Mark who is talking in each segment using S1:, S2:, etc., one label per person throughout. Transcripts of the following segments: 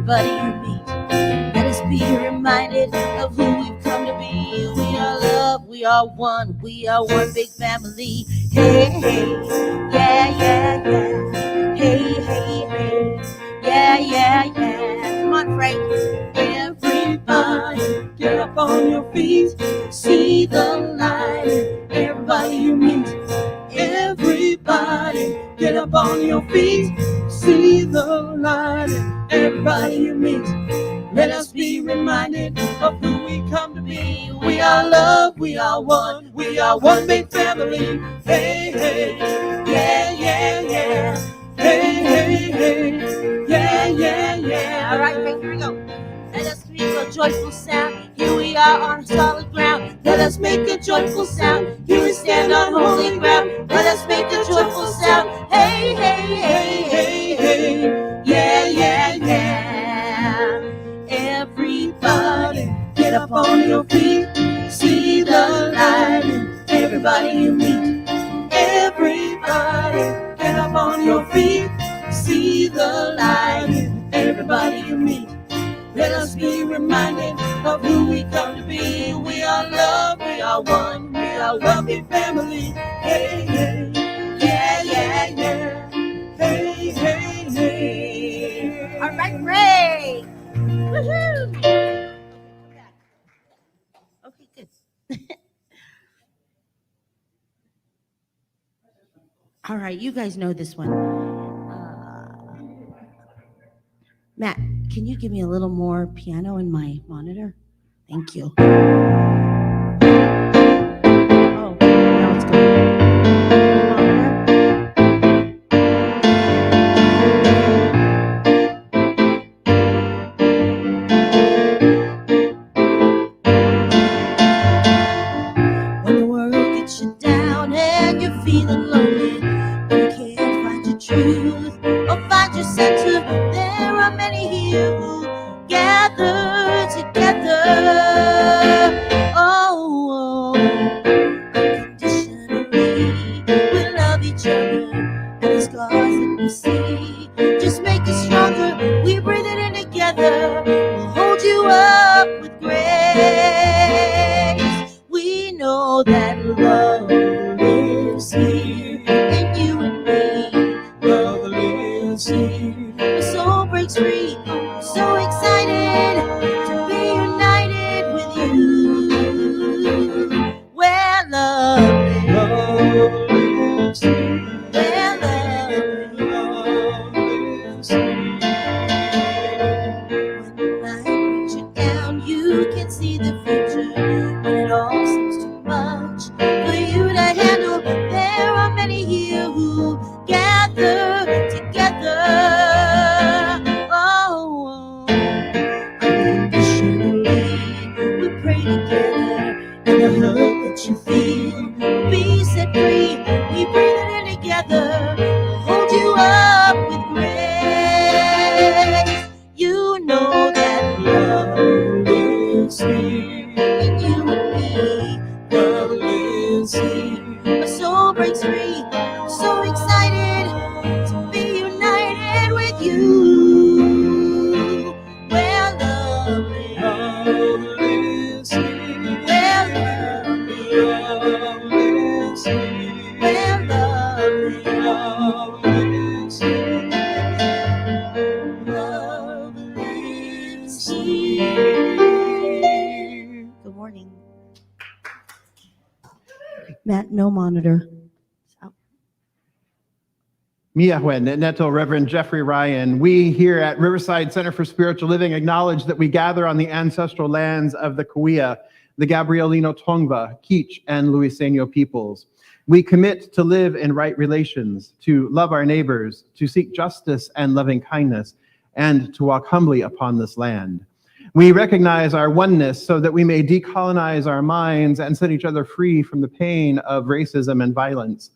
S1: everybody you meet. Let us be reminded of who we've come to be. We are love, we are one big family. Hey, hey, yeah, yeah, yeah. Hey, hey, hey, yeah, yeah, yeah. Come on, Frank. Everybody, get up on your feet. See the light, everybody you meet. Everybody, get up on your feet. See the light, everybody you meet. Let us be reminded of who we come to be. We are love, we are one big family. Hey, hey, yeah, yeah, yeah. Hey, hey, hey, yeah, yeah, yeah. All right, Frank, here we go. Let us make a joyful sound. Here we are on solid ground. Let us make a joyful sound. Here we stand on holy ground. Let us make a joyful sound. Hey, hey, hey, hey, hey. Yeah, yeah, yeah. Everybody, get up on your feet. See the light. Everybody you meet. Everybody, get up on your feet. See the light. Everybody you meet. Let us be reminded of who we come to be. We are love, we are one big family. Hey, hey, yeah, yeah, yeah. Hey, hey, hey. All right, Ray. Woohoo! Okay, good. All right, you guys know this one. Matt, can you give me a little more piano in my monitor? Thank you. Oh, now it's going. When the world gets you down and you're feeling lonely, you can't find your truth or find your center, there are many here who gather together. Oh, unconditionally, we love each other, and the scars that we see just make us stronger. We breathe it in together, we'll hold you up with grace. We know that love lives here in you and me. Love lives here. My soul breaks free. I'm so excited to be united with you. Where love lives here. Where love lives here. When the night brings you down, you can see the future. When it all seems too much for you to handle, there are many here who gather together. Oh, unconditionally, we pray together, and the hurt that you feel will be set free. We breathe it in together, we'll hold you up with grace. You know that love lives here in you and me. Love lives here. My soul breaks free. I'm so excited to be united with you. Where love lives here. Where love lives here. Where love lives here. Love lives here. Good morning. Matt, no monitor.
S2: Miahwen, Neto, Reverend Jeffrey Ryan. We here at Riverside Center for Spiritual Living acknowledge that we gather on the ancestral lands of the Kauai, the Gabrielino Tongva, Kizh, and Luiseno peoples. We commit to live in right relations, to love our neighbors, to seek justice and loving kindness, and to walk humbly upon this land. We recognize our oneness so that we may decolonize our minds and set each other free from the pain of racism and violence,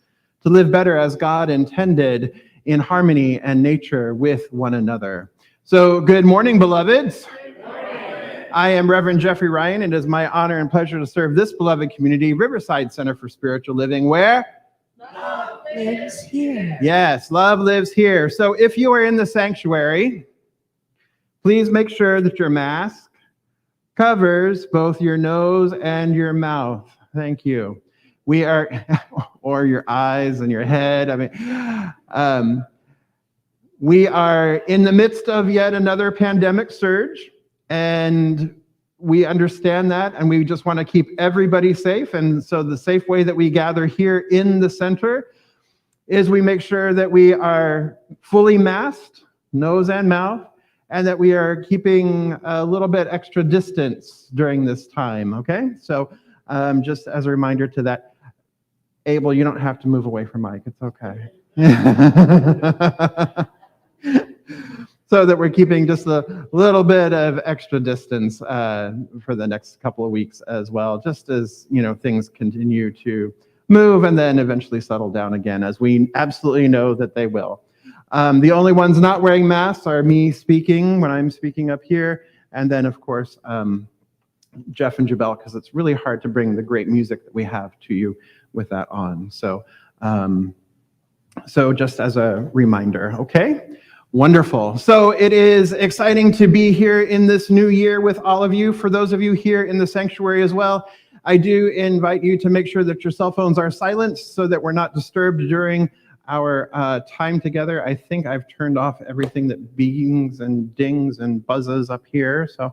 S2: to live better as God intended in harmony and nature with one another. So good morning, beloveds. Good morning. I am Reverend Jeffrey Ryan, and it is my honor and pleasure to serve this beloved community, Riverside Center for Spiritual Living, where
S1: Love lives here.
S2: Yes, love lives here. So if you are in the sanctuary, Please make sure that your mask covers both your nose and your mouth. Thank you. We are, or your eyes and your head. I mean, we are in the midst of yet another pandemic surge, and we understand that, and we just want to keep everybody safe. And so the safe way that we gather here in the center is we make sure that we are fully masked, nose and mouth, and that we are keeping a little bit extra distance during this time, okay? So just as a reminder to that, Abel, you don't have to move away from Mike, it's okay. So that we're keeping just a little bit of extra distance for the next couple of weeks as well, just as things continue to move and then eventually settle down again, as we absolutely know that they will. The only ones not wearing masks are me speaking when I'm speaking up here, and then of course Jeff and Jabel, because it's really hard to bring the great music that we have to you with that on. So just as a reminder, okay? Wonderful. So it is exciting to be here in this new year with all of you. For those of you here in the sanctuary as well, I do invite you to make sure that your cell phones are silenced so that we're not disturbed during our time together. I think I've turned off everything that beeps and dings and buzzes up here, so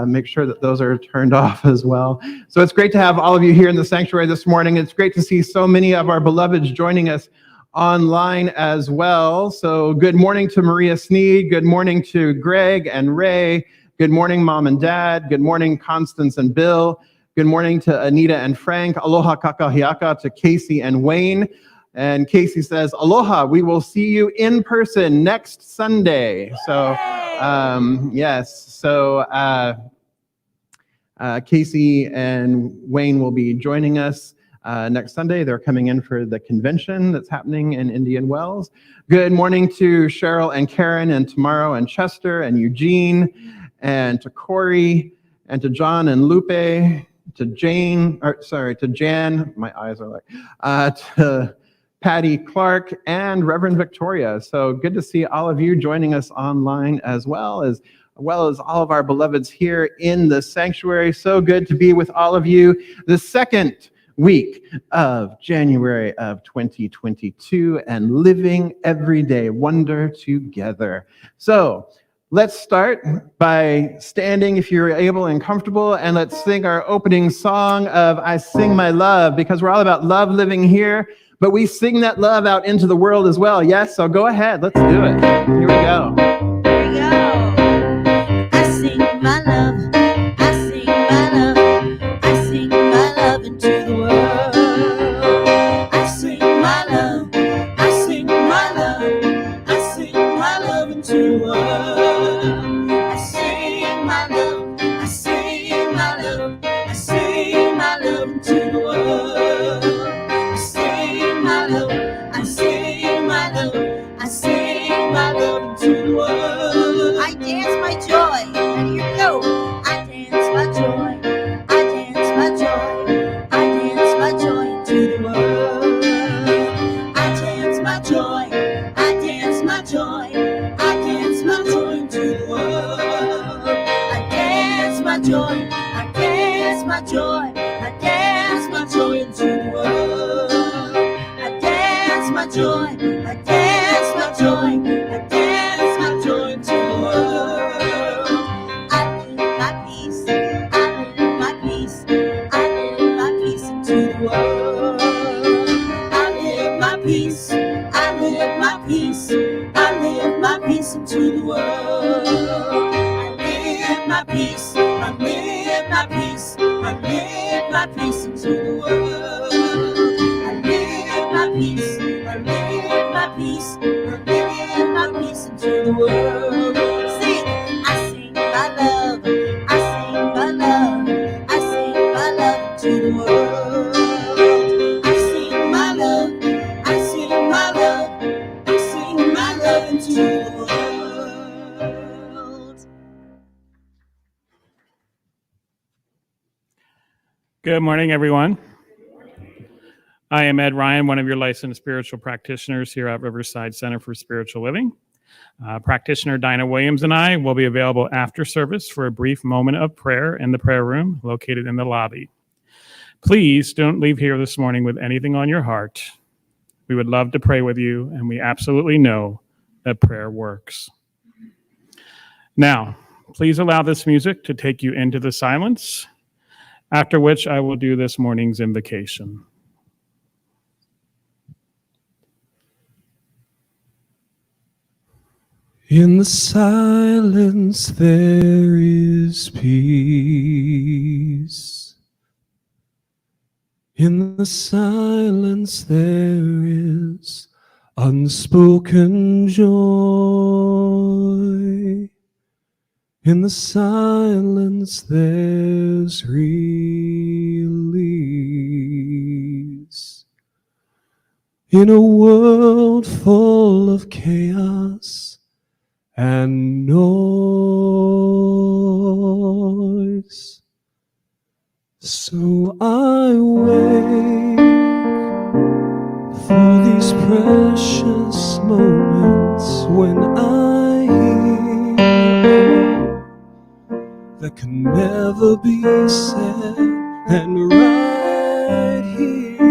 S2: make sure that those are turned off as well. So it's great to have all of you here in the sanctuary this morning. It's great to see so many of our beloveds joining us online as well. So good morning to Maria Sneed. Good morning to Greg and Ray. Good morning, Mom and Dad. Good morning, Constance and Bill. Good morning to Anita and Frank. Aloha kakahiaka to Casey and Wayne. And Casey says, aloha, we will see you in person next Sunday. So, yes. So Casey and Wayne will be joining us next Sunday. They're coming in for the convention that's happening in Indian Wells. Good morning to Cheryl and Karen and Tamaro and Chester and Eugene and to Corey and to John and Lupe, to Jan, my eyes are like, to Patty Clark and Reverend Victoria. So good to see all of you joining us online as well as all of our beloveds here in the sanctuary. So good to be with all of you. The second week of January of 2022 and living everyday wonder together. So let's start by standing if you're able and comfortable, and let's sing our opening song of I Sing My Love, because we're all about love living here, but we sing that love out into the world as well. Yes, so go ahead, let's do it. Here we go.
S1: Here we go. I sing my love. I sing my love. I sing my love into the world. I sing my love. I sing my love. I sing my love into the world. I sing my love. I sing my love. I sing my love into the world. I sing my love. I sing my love. I sing my love into the world. I dance my joy. And here we go. I dance my joy. I dance my joy. I dance my joy into the world. I dance my joy. I dance my joy. I dance my joy into the world. I dance my joy. I dance my joy. I dance my joy into the world. I dance my joy. I dance my joy. I dance my joy into the world. I live my peace. I live my peace. I live my peace into the world. I live my peace. I live my peace. I live my peace into the world. I live my peace. I live my peace. I live my peace into the world. I live my peace. I live my peace. I live my peace into the world. Sing, I sing my love. I sing my love. I sing my love into the world. I sing my love. I sing my love. I sing my love into the world.
S3: Good morning, everyone. I am Ed Ryan, one of your licensed spiritual practitioners here at Riverside Center for Spiritual Living. Practitioner Dinah Williams and I will be available after service for a brief moment of prayer in the prayer room located in the lobby. Please don't leave here this morning with anything on your heart. We would love to pray with you, and we absolutely know that prayer works. Now, please allow this music to take you into the silence, after which I will do this morning's invocation.
S1: In the silence there is peace. In the silence there is unspoken joy. In the silence there's release. In a world full of chaos and noise, so I wait for these precious moments when I hear that can never be said, and right here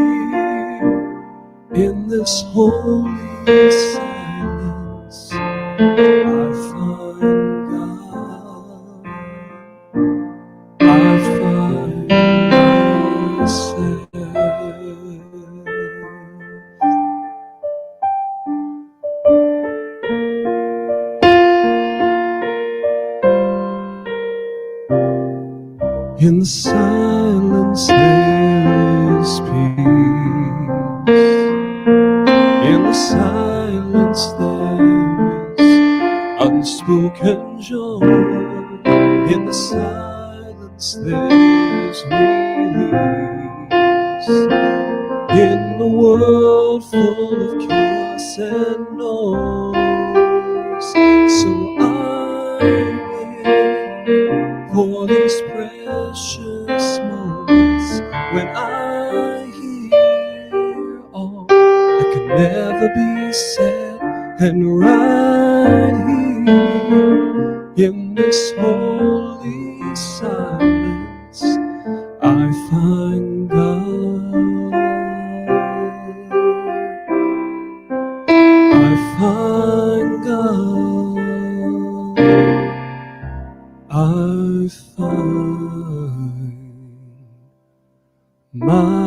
S1: in this holy silence I find God, I find myself. In the silence there is peace. In the silence there is unspoken joy. In the silence there's release. In the world full of chaos and noise, so I wait for these precious moments when I hear all that can never be said, and right here in this holy silence I find God, I find God, I find myself.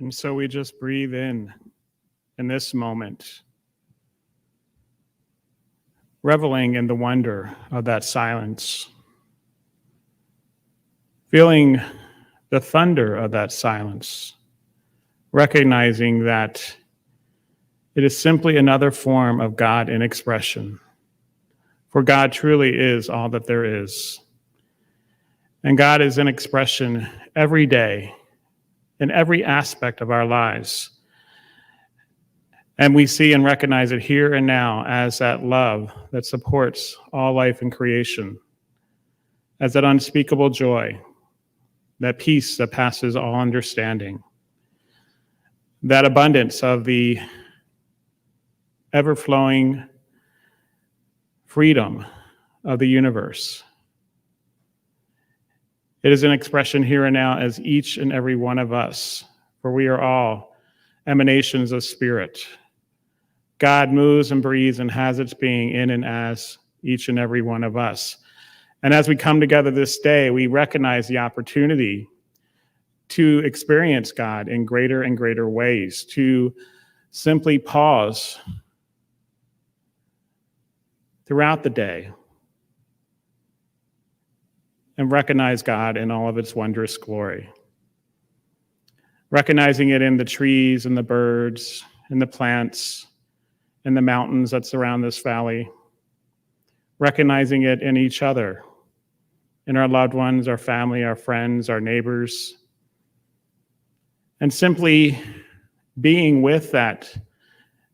S3: And so we just breathe in this moment, reveling in the wonder of that silence, feeling the thunder of that silence, recognizing that it is simply another form of God in expression. For God truly is all that there is. And God is in expression every day, in every aspect of our lives. And we see and recognize it here and now as that love that supports all life and creation, as that unspeakable joy, that peace that passes all understanding, that abundance of the ever-flowing freedom of the universe. It is an expression here and now as each and every one of us, for we are all emanations of spirit. God moves and breathes and has its being in and as each and every one of us. And as we come together this day, we recognize the opportunity to experience God in greater and greater ways, to simply pause throughout the day and recognize God in all of its wondrous glory. Recognizing it in the trees and the birds and the plants and the mountains that surround this valley. Recognizing it in each other, in our loved ones, our family, our friends, our neighbors. And simply being with that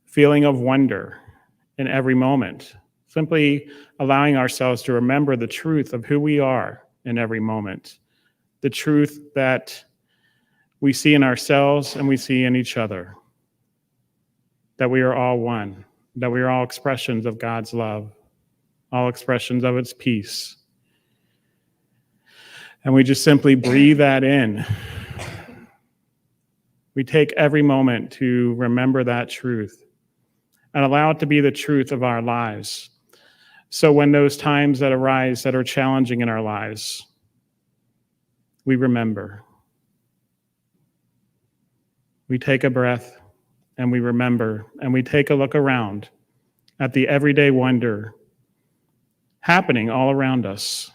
S3: feeling of wonder in every moment, simply allowing ourselves to remember the truth of who we are in every moment, the truth that we see in ourselves and we see in each other, that we are all one, that we are all expressions of God's love, all expressions of its peace. And we just simply breathe that in. We take every moment to remember that truth and allow it to be the truth of our lives. So when those times that arise that are challenging in our lives, we remember. We take a breath and we remember, and we take a look around at the everyday wonder happening all around us,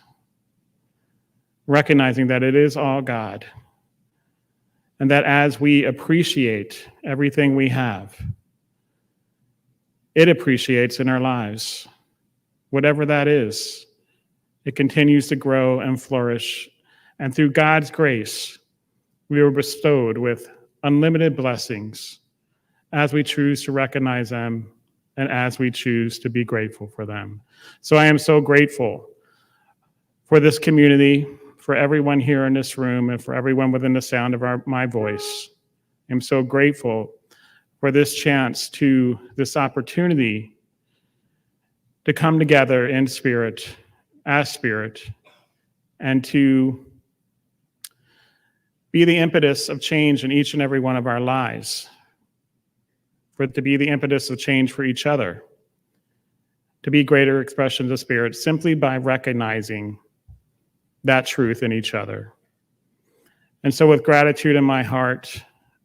S3: recognizing that it is all God, and that as we appreciate everything we have, it appreciates in our lives. Whatever that is, it continues to grow and flourish, and through God's grace, we are bestowed with unlimited blessings as we choose to recognize them and as we choose to be grateful for them. So I am so grateful for this community, for everyone here in this room, and for everyone within the sound of my voice. I'm so grateful for this chance this opportunity to come together in spirit, as spirit, and to be the impetus of change in each and every one of our lives, for it to be the impetus of change for each other, to be greater expressions of spirit simply by recognizing that truth in each other. And so with gratitude in my heart,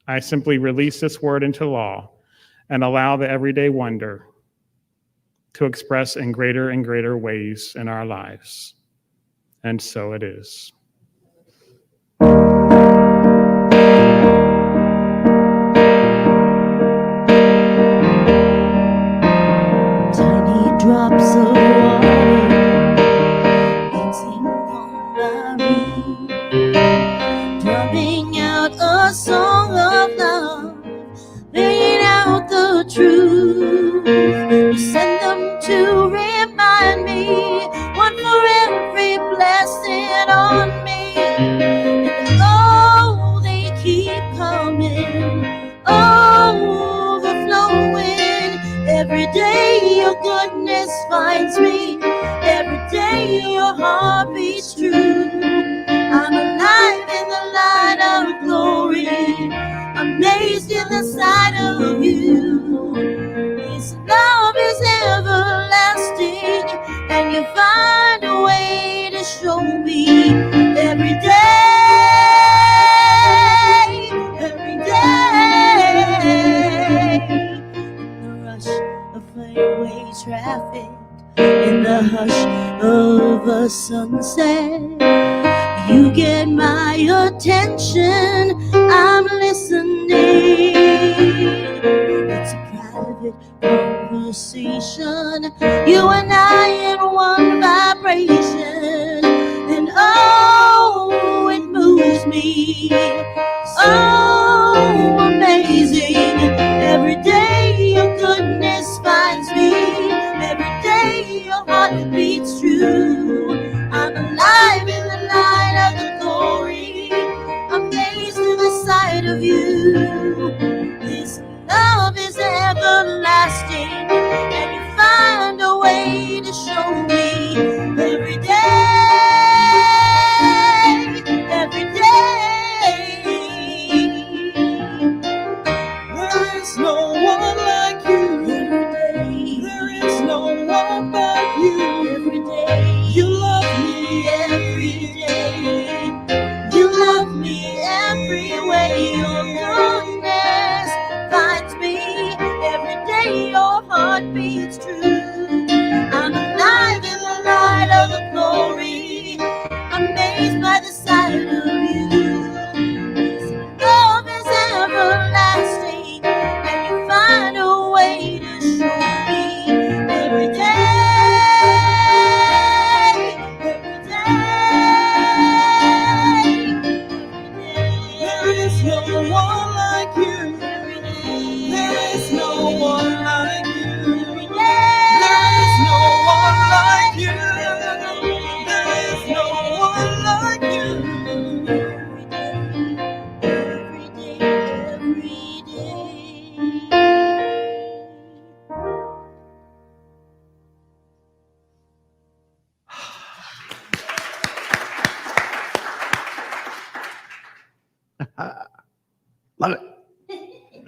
S3: I simply release this word into law and allow the everyday wonder to express in greater and greater ways in our lives. And so it is.
S1: Tiny drops of water dancing on the reed, drumming out a song of love, laying out the truth. You send them to remind me, one for every blessing on me. And oh, they keep coming, overflowing. Every day your goodness finds me. Every day your heart beats true. I'm alive in the light of glory, amazed in the sight of you. This love is everlasting, and you find a way to show me every day, every day. Of highway traffic, in the hush of a sunset, you get my attention, I'm listening. It's a private conversation, you and I in one vibration, and oh, it moves me, oh, amazing. Every day your goodness finds me. Every day your heart beats true. I'm alive in the light of the glory, amazed in the sight of you. This love is everlasting, and you find a way to show me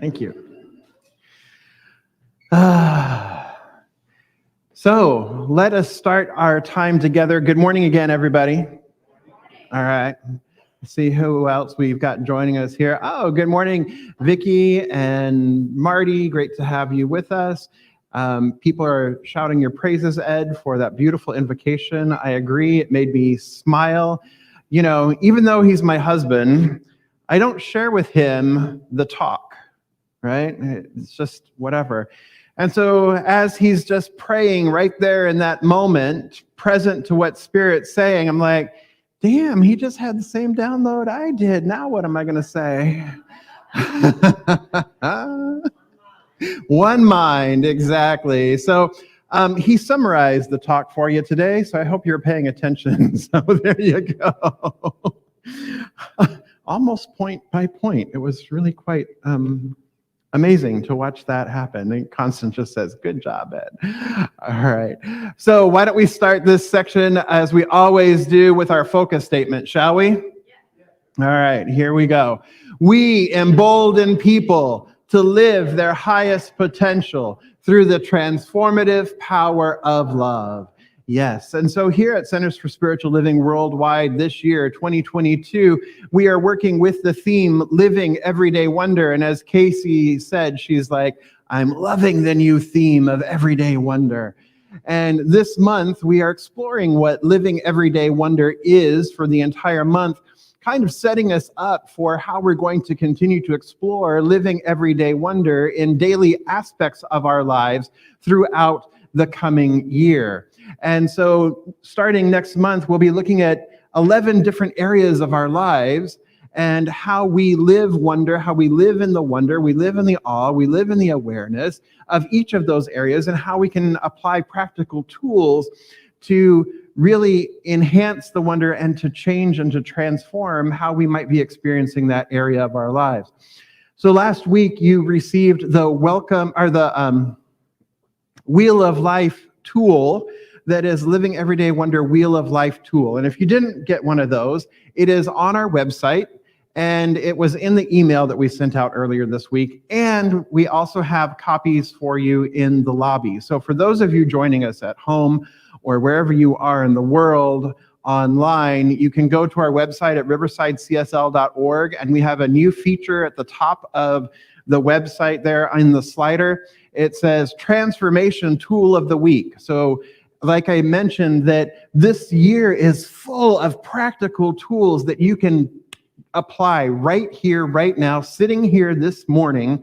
S2: Thank you. So let us start our time together. Good morning again, everybody. All right. Let's see who else we've got joining us here. Oh, good morning, Vicki and Marty. Great to have you with us. People are shouting your praises, Ed, for that beautiful invocation. I agree. It made me smile. You know, even though he's my husband, I don't share with him the talk, right? It's just whatever. And so as he's just praying right there in that moment, present to what Spirit's saying, I'm like, damn, he just had the same download I did. Now what am I going to say? One mind, exactly. So he summarized the talk for you today, so I hope you're paying attention. So there you go. Almost point by point. It was really quite amazing to watch that happen. And Constance just says, good job, Ed. All right. So why don't we start this section as we always do with our focus statement, shall we? All right, here we go. We embolden people to live their highest potential through the transformative power of love. Yes, and so here at Centers for Spiritual Living Worldwide this year, 2022, we are working with the theme, Living Everyday Wonder. And as Casey said, she's like, I'm loving the new theme of Everyday Wonder. And this month, we are exploring what Living Everyday Wonder is for the entire month, kind of setting us up for how we're going to continue to explore living everyday wonder in daily aspects of our lives throughout the coming year. And so starting next month, we'll be looking at 11 different areas of our lives and how we live wonder, how we live in the wonder, we live in the awe, we live in the awareness of each of those areas, and how we can apply practical tools to really enhance the wonder and to change and to transform how we might be experiencing that area of our lives. So last week you received the Wheel of Life tool that is Living Everyday Wonder Wheel of Life tool. And if you didn't get one of those, it is on our website, and it was in the email that we sent out earlier this week. And we also have copies for you in the lobby. So for those of you joining us at home or wherever you are in the world online, you can go to our website at riversidecsl.org, and we have a new feature at the top of the website there in the slider. It says Transformation Tool of the Week. So like I mentioned, that this year is full of practical tools that you can apply right here, right now, sitting here this morning,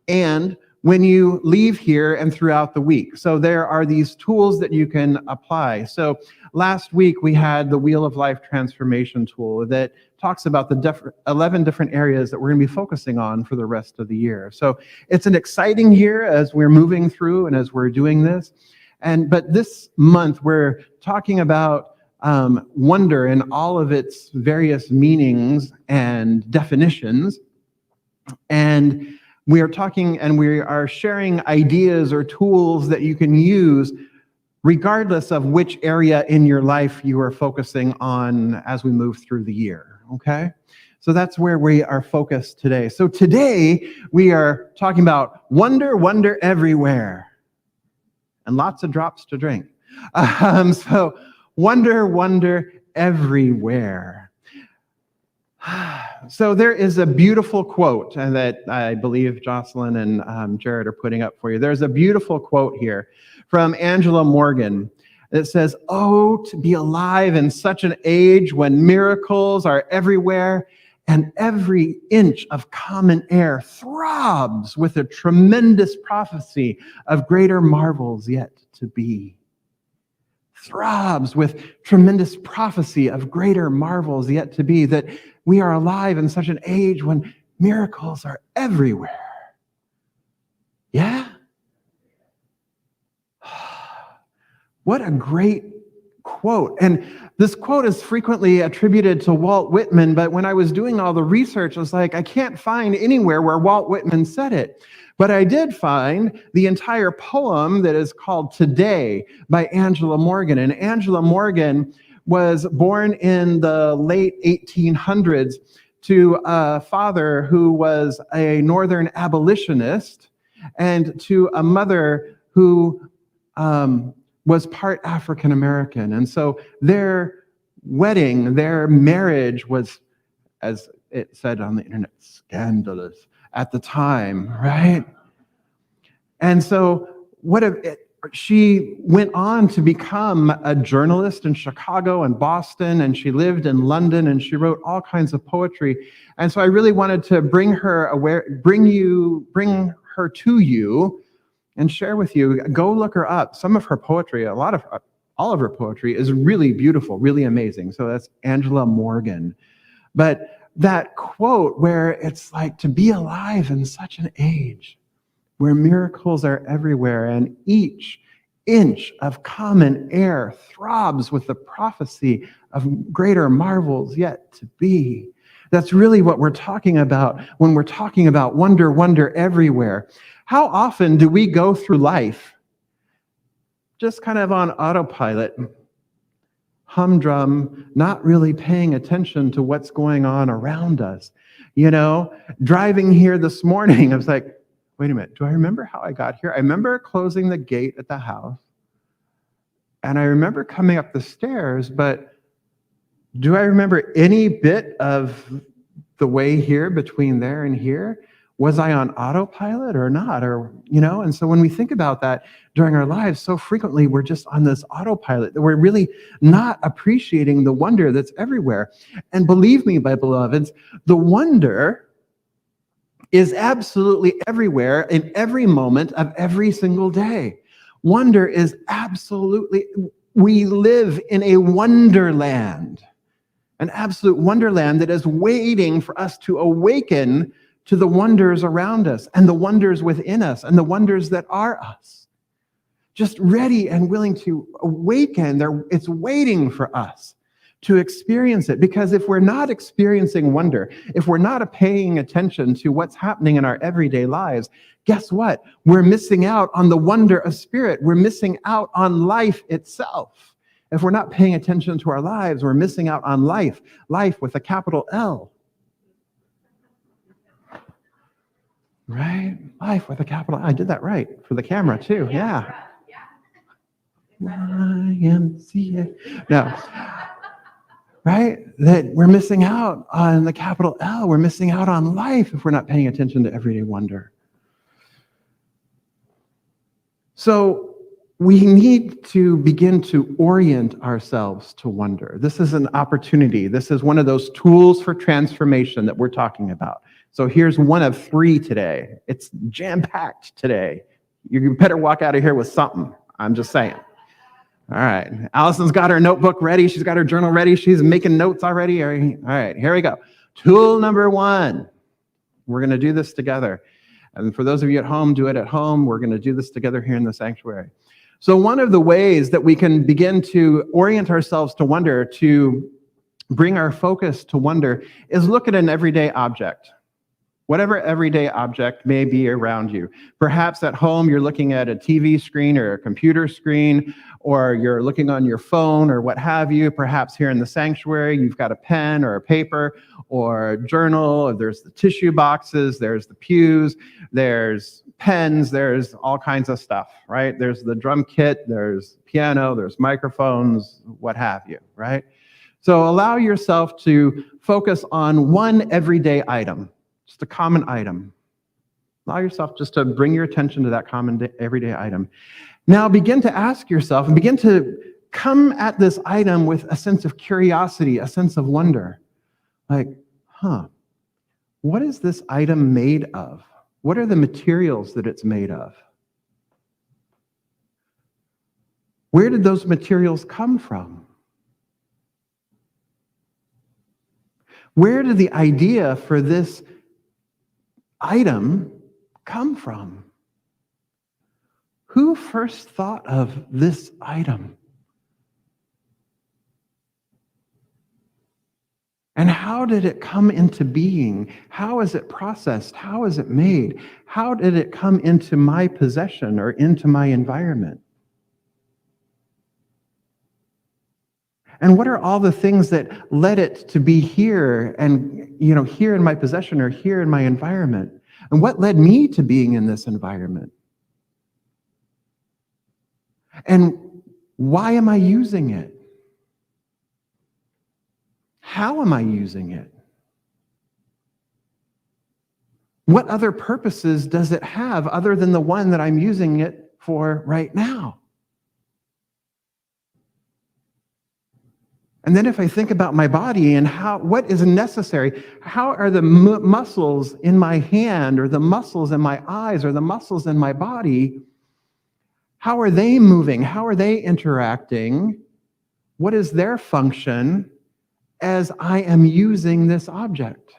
S2: and when you leave here and throughout the week. So there are these tools that you can apply. So last week we had the Wheel of Life transformation tool that talks about the 11 different areas that we're going to be focusing on for the rest of the year. So it's an exciting year as we're moving through and as we're doing this. But this month we're talking about wonder and all of its various meanings and definitions. And we are talking and we are sharing ideas or tools that you can use regardless of which area in your life you are focusing on as we move through the year, okay? So that's where we are focused today. So today we are talking about wonder, wonder everywhere. And lots of drops to drink. So wonder, wonder everywhere. So there is a beautiful quote that I believe Jocelyn and Jared are putting up for you. There's a beautiful quote here from Angela Morgan. It says, "Oh, to be alive in such an age when miracles are everywhere and every inch of common air throbs with a tremendous prophecy of greater marvels yet to be." Throbs with tremendous prophecy of greater marvels yet to be, that we are alive in such an age when miracles are everywhere. Yeah? What a great quote. And this quote is frequently attributed to Walt Whitman, but when I was doing all the research, I was like, I can't find anywhere where Walt Whitman said it. But I did find the entire poem that is called Today by Angela Morgan. And Angela Morgan was born in the late 1800s to a father who was a Northern abolitionist, and to a mother who was part African American. And so their wedding, their marriage was, as it said on the internet, scandalous at the time, right? And so she went on to become a journalist in Chicago and Boston, and she lived in London, and she wrote all kinds of poetry. And so I really wanted to bring her to you and share with you. Go look her up. Some of her poetry, all of her poetry is really beautiful, really amazing. So that's Angela Morgan. But that quote where it's like, to be alive in such an age where miracles are everywhere and each inch of common air throbs with the prophecy of greater marvels yet to be. That's really what we're talking about when we're talking about wonder, wonder everywhere. How often do we go through life just kind of on autopilot, humdrum, not really paying attention to what's going on around us? You know, driving here this morning, I was like, wait a minute, do I remember how I got here? I remember closing the gate at the house, and I remember coming up the stairs, but do I remember any bit of the way here between there and here? Was I on autopilot or not? Or, you know, and so when we think about that during our lives, so frequently we're just on this autopilot that we're really not appreciating the wonder that's everywhere. And believe me, my beloveds, the wonder is absolutely everywhere in every moment of every single day. Wonder is absolutely, we live in a wonderland, an absolute wonderland that is waiting for us to awaken to the wonders around us and the wonders within us and the wonders that are us. Just ready and willing to awaken. It's waiting for us to experience it. Because if we're not experiencing wonder, if we're not paying attention to what's happening in our everyday lives, guess what? We're missing out on the wonder of spirit. We're missing out on life itself. If we're not paying attention to our lives, we're missing out on life with a capital L. Right? Life with a capital L. I did that right for the camera too. Yeah. YMCA. No. Right? That we're missing out on the capital L. We're missing out on life if we're not paying attention to everyday wonder. So we need to begin to orient ourselves to wonder. This is an opportunity. This is one of those tools for transformation that we're talking about. So here's one of 3 today. It's jam-packed today. You better walk out of here with something. I'm just saying. All right. Allison's got her notebook ready. She's got her journal ready. She's making notes already. All right, here we go. Tool number 1. We're going to do this together. And for those of you at home, do it at home. We're going to do this together here in the sanctuary. So one of the ways that we can begin to orient ourselves to wonder, to bring our focus to wonder, is look at an everyday object. Whatever everyday object may be around you. Perhaps at home you're looking at a TV screen or a computer screen, or you're looking on your phone or what have you. Perhaps here in the sanctuary you've got a pen or a paper or a journal, or there's the tissue boxes, there's the pews, there's pens, there's all kinds of stuff, right? There's the drum kit, there's piano, there's microphones, what have you, right? So allow yourself to focus on one everyday item. Just a common item. Allow yourself just to bring your attention to that common everyday item. Now begin to ask yourself and begin to come at this item with a sense of curiosity, a sense of wonder. Like, what is this item made of? What are the materials that it's made of? Where did those materials come from? Where did the idea for this item come from? Who first thought of this item? And how did it come into being? How is it processed? How is it made? How did it come into my possession or into my environment? And what are all the things that led it to be here and, here in my possession or here in my environment? And what led me to being in this environment? And why am I using it? How am I using it? What other purposes does it have other than the one that I'm using it for right now? And then if I think about my body and what is necessary, how are the muscles in my hand or the muscles in my eyes or the muscles in my body, how are they moving? How are they interacting? What is their function as I am using this object?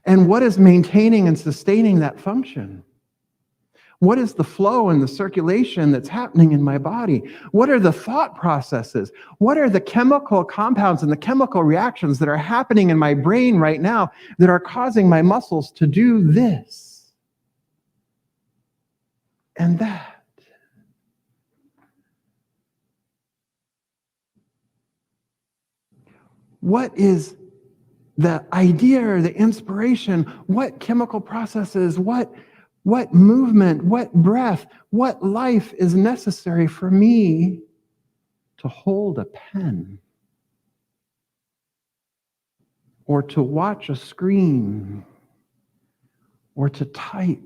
S2: And what is maintaining and sustaining that function? What is the flow and the circulation that's happening in my body? What are the thought processes? What are the chemical compounds and the chemical reactions that are happening in my brain right now that are causing my muscles to do this and that? What is the idea or the inspiration? What chemical processes? What movement, what breath, what life is necessary for me to hold a pen or to watch a screen or to type?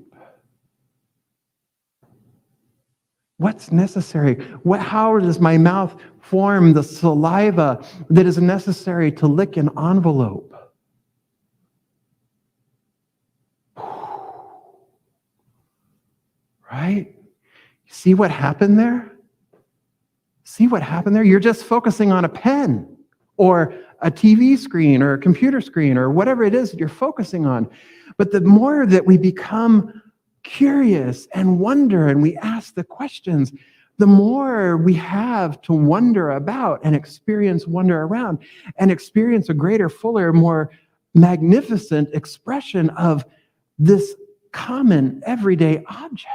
S2: What's necessary? How does my mouth form the saliva that is necessary to lick an envelope? Right? See what happened there? See what happened there? You're just focusing on a pen or a TV screen or a computer screen or whatever it is that you're focusing on. But the more that we become curious and wonder and we ask the questions, the more we have to wonder about and experience wonder around and experience a greater, fuller, more magnificent expression of this common everyday object.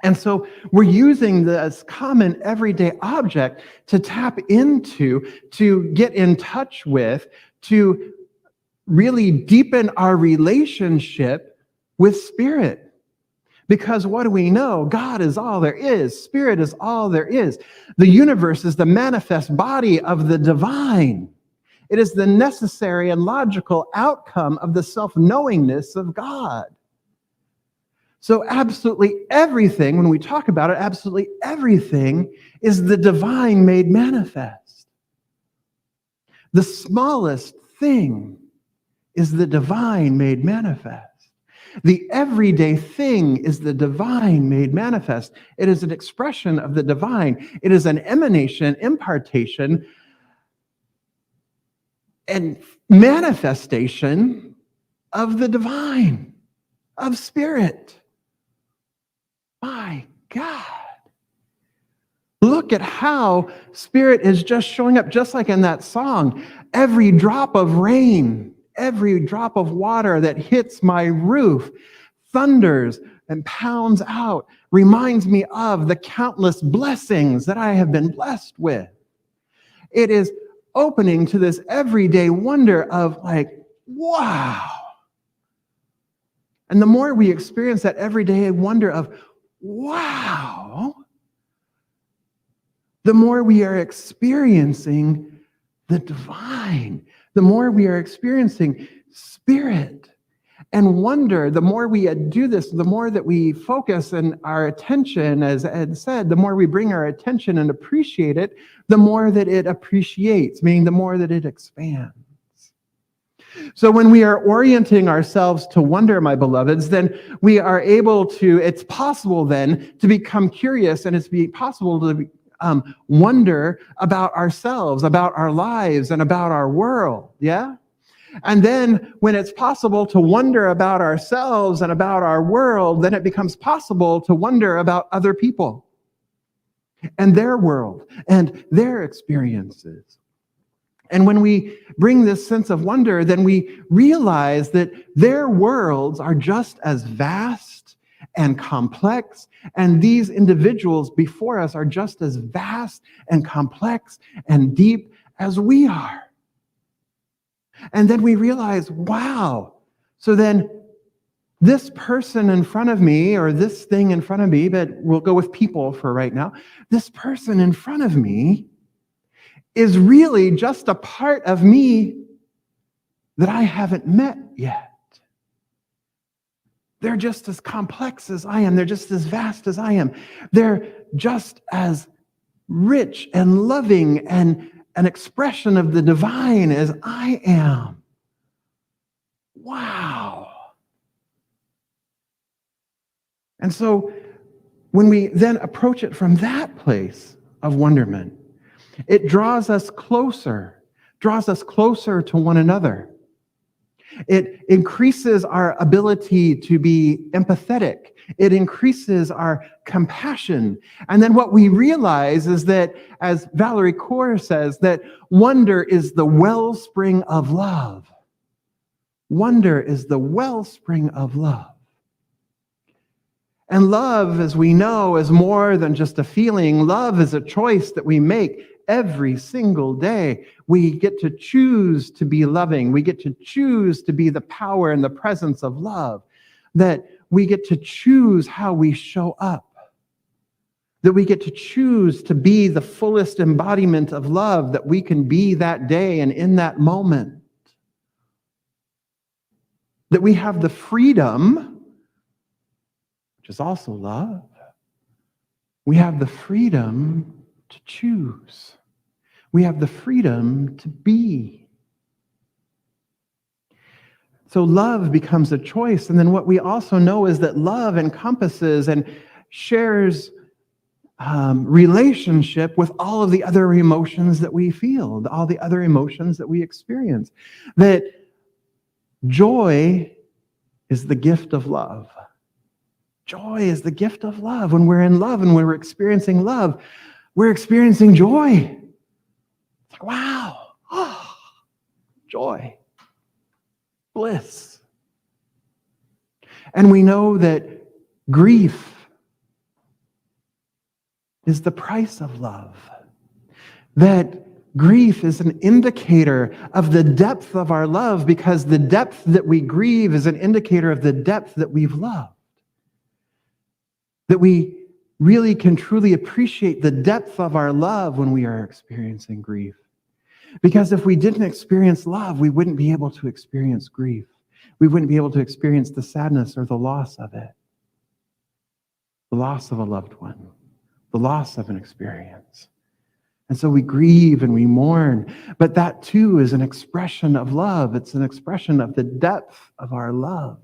S2: And so we're using this common everyday object to tap into, to get in touch with, to really deepen our relationship with Spirit. Because what do we know? God is all there is. Spirit is all there is. The universe is the manifest body of the divine. It is the necessary and logical outcome of the self-knowingness of God. So absolutely everything, when we talk about it, absolutely everything is the divine made manifest. The smallest thing is the divine made manifest. The everyday thing is the divine made manifest. It is an expression of the divine. It is an emanation, impartation, and manifestation of the divine, of Spirit. My God. Look at how Spirit is just showing up, just like in that song. Every drop of rain, every drop of water that hits my roof, thunders and pounds out, reminds me of the countless blessings that I have been blessed with. It is opening to this everyday wonder of like, wow. And the more we experience that everyday wonder of, wow, the more we are experiencing the divine, the more we are experiencing Spirit and wonder. The more we do this, the more that we focus and our attention, as Ed said, the more we bring our attention and appreciate it, the more that it appreciates, meaning the more that it expands. So when we are orienting ourselves to wonder, my beloveds, then we are able to, it's possible then to become curious, and it's possible to wonder about ourselves, about our lives, and about our world, yeah? And then when it's possible to wonder about ourselves and about our world, then it becomes possible to wonder about other people and their world and their experiences. And when we bring this sense of wonder, then we realize that their worlds are just as vast and complex. And these individuals before us are just as vast and complex and deep as we are. And then we realize, wow, so then this person in front of me, or this thing in front of me, but we'll go with people for right now, this person in front of me is really just a part of me that I haven't met yet. They're just as complex as I am. They're just as vast as I am. They're just as rich and loving and an expression of the divine as I am. Wow. And so when we then approach it from that place of wonderment, it draws us closer to one another. It increases our ability to be empathetic. It increases our compassion. And then what we realize is that, as Valerie Kaur says, that wonder is the wellspring of love. Wonder is the wellspring of love. And love, as we know, is more than just a feeling. Love is a choice that we make every single day. We get to choose to be loving. We get to choose to be the power and the presence of love. That we get to choose how we show up. That we get to choose to be the fullest embodiment of love that we can be that day and in that moment. That we have the freedom, which is also love. We have the freedom to choose. We have the freedom to be. So love becomes a choice. And then what we also know is that love encompasses and shares relationship with all of the other emotions that we feel, all the other emotions that we experience. That joy is the gift of love. Joy is the gift of love. When we're in love and when we're experiencing love, we're experiencing joy. It's like, wow, oh, joy, bliss. And we know that grief is the price of love. That grief is an indicator of the depth of our love, because the depth that we grieve is an indicator of the depth that we've loved. That we really can truly appreciate the depth of our love when we are experiencing grief. Because if we didn't experience love, we wouldn't be able to experience grief. We wouldn't be able to experience the sadness or the loss of it. The loss of a loved one. The loss of an experience. And so we grieve and we mourn. But that too is an expression of love. It's an expression of the depth of our love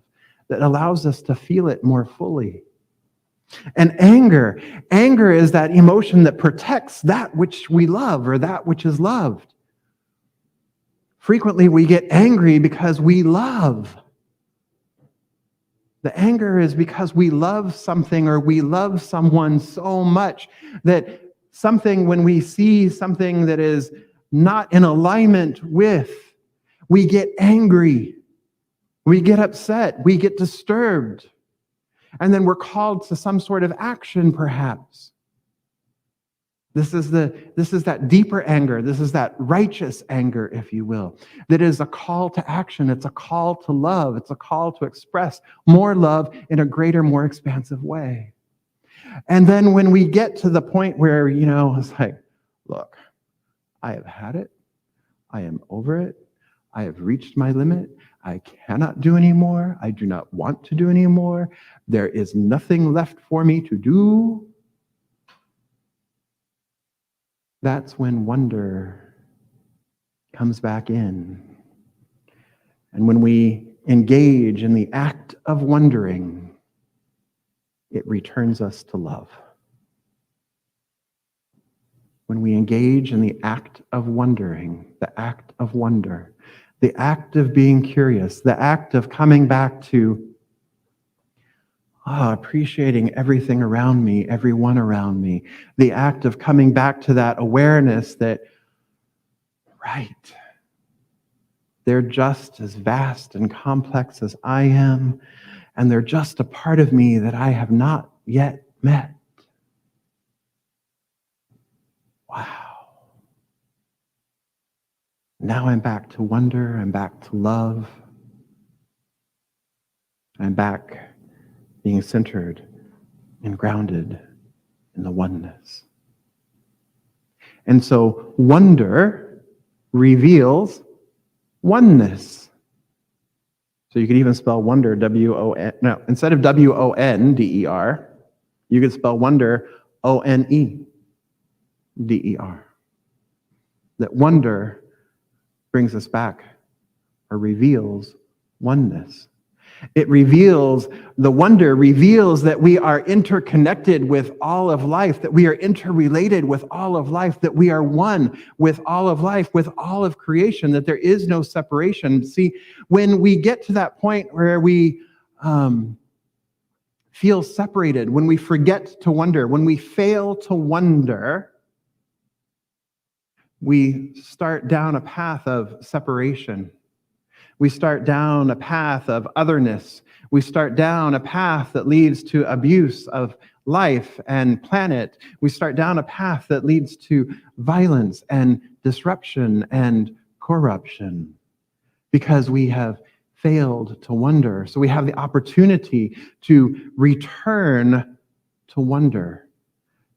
S2: that allows us to feel it more fully. And anger is that emotion that protects that which we love or that which is loved. Frequently we get angry because we love. The anger is because we love something or we love someone so much that something, when we see something that is not in alignment with, we get angry, we get upset, we get disturbed. And then we're called to some sort of action, perhaps. This is that deeper anger. This is that righteous anger, if you will. That is a call to action. It's a call to love. It's a call to express more love in a greater, more expansive way. And then when we get to the point where, it's like, look, I have had it. I am over it. I have reached my limit. I cannot do anymore. I do not want to do anymore. There is nothing left for me to do. That's when wonder comes back in. And when we engage in the act of wondering, it returns us to love. When we engage in the act of wondering, the act of wonder, the act of being curious, the act of coming back to appreciating everything around me, everyone around me, the act of coming back to that awareness that, right, they're just as vast and complex as I am, and they're just a part of me that I have not yet met. Wow. Now I'm back to wonder, I'm back to love, I'm back being centered and grounded in the oneness. And so wonder reveals oneness. So you could even spell wonder, W-O-N, no, instead of W-O-N-D-E-R, you could spell wonder, O-N-E-D-E-R. That wonder brings us back, or reveals oneness. It reveals, the wonder reveals that we are interconnected with all of life, that we are interrelated with all of life, that we are one with all of life, with all of creation, that there is no separation. See, when we get to that point where we feel separated, when we forget to wonder, when we fail to wonder, we start down a path of separation. We start down a path of otherness. We start down a path that leads to abuse of life and planet. We start down a path that leads to violence and disruption and corruption because we have failed to wonder. So we have the opportunity to return to wonder,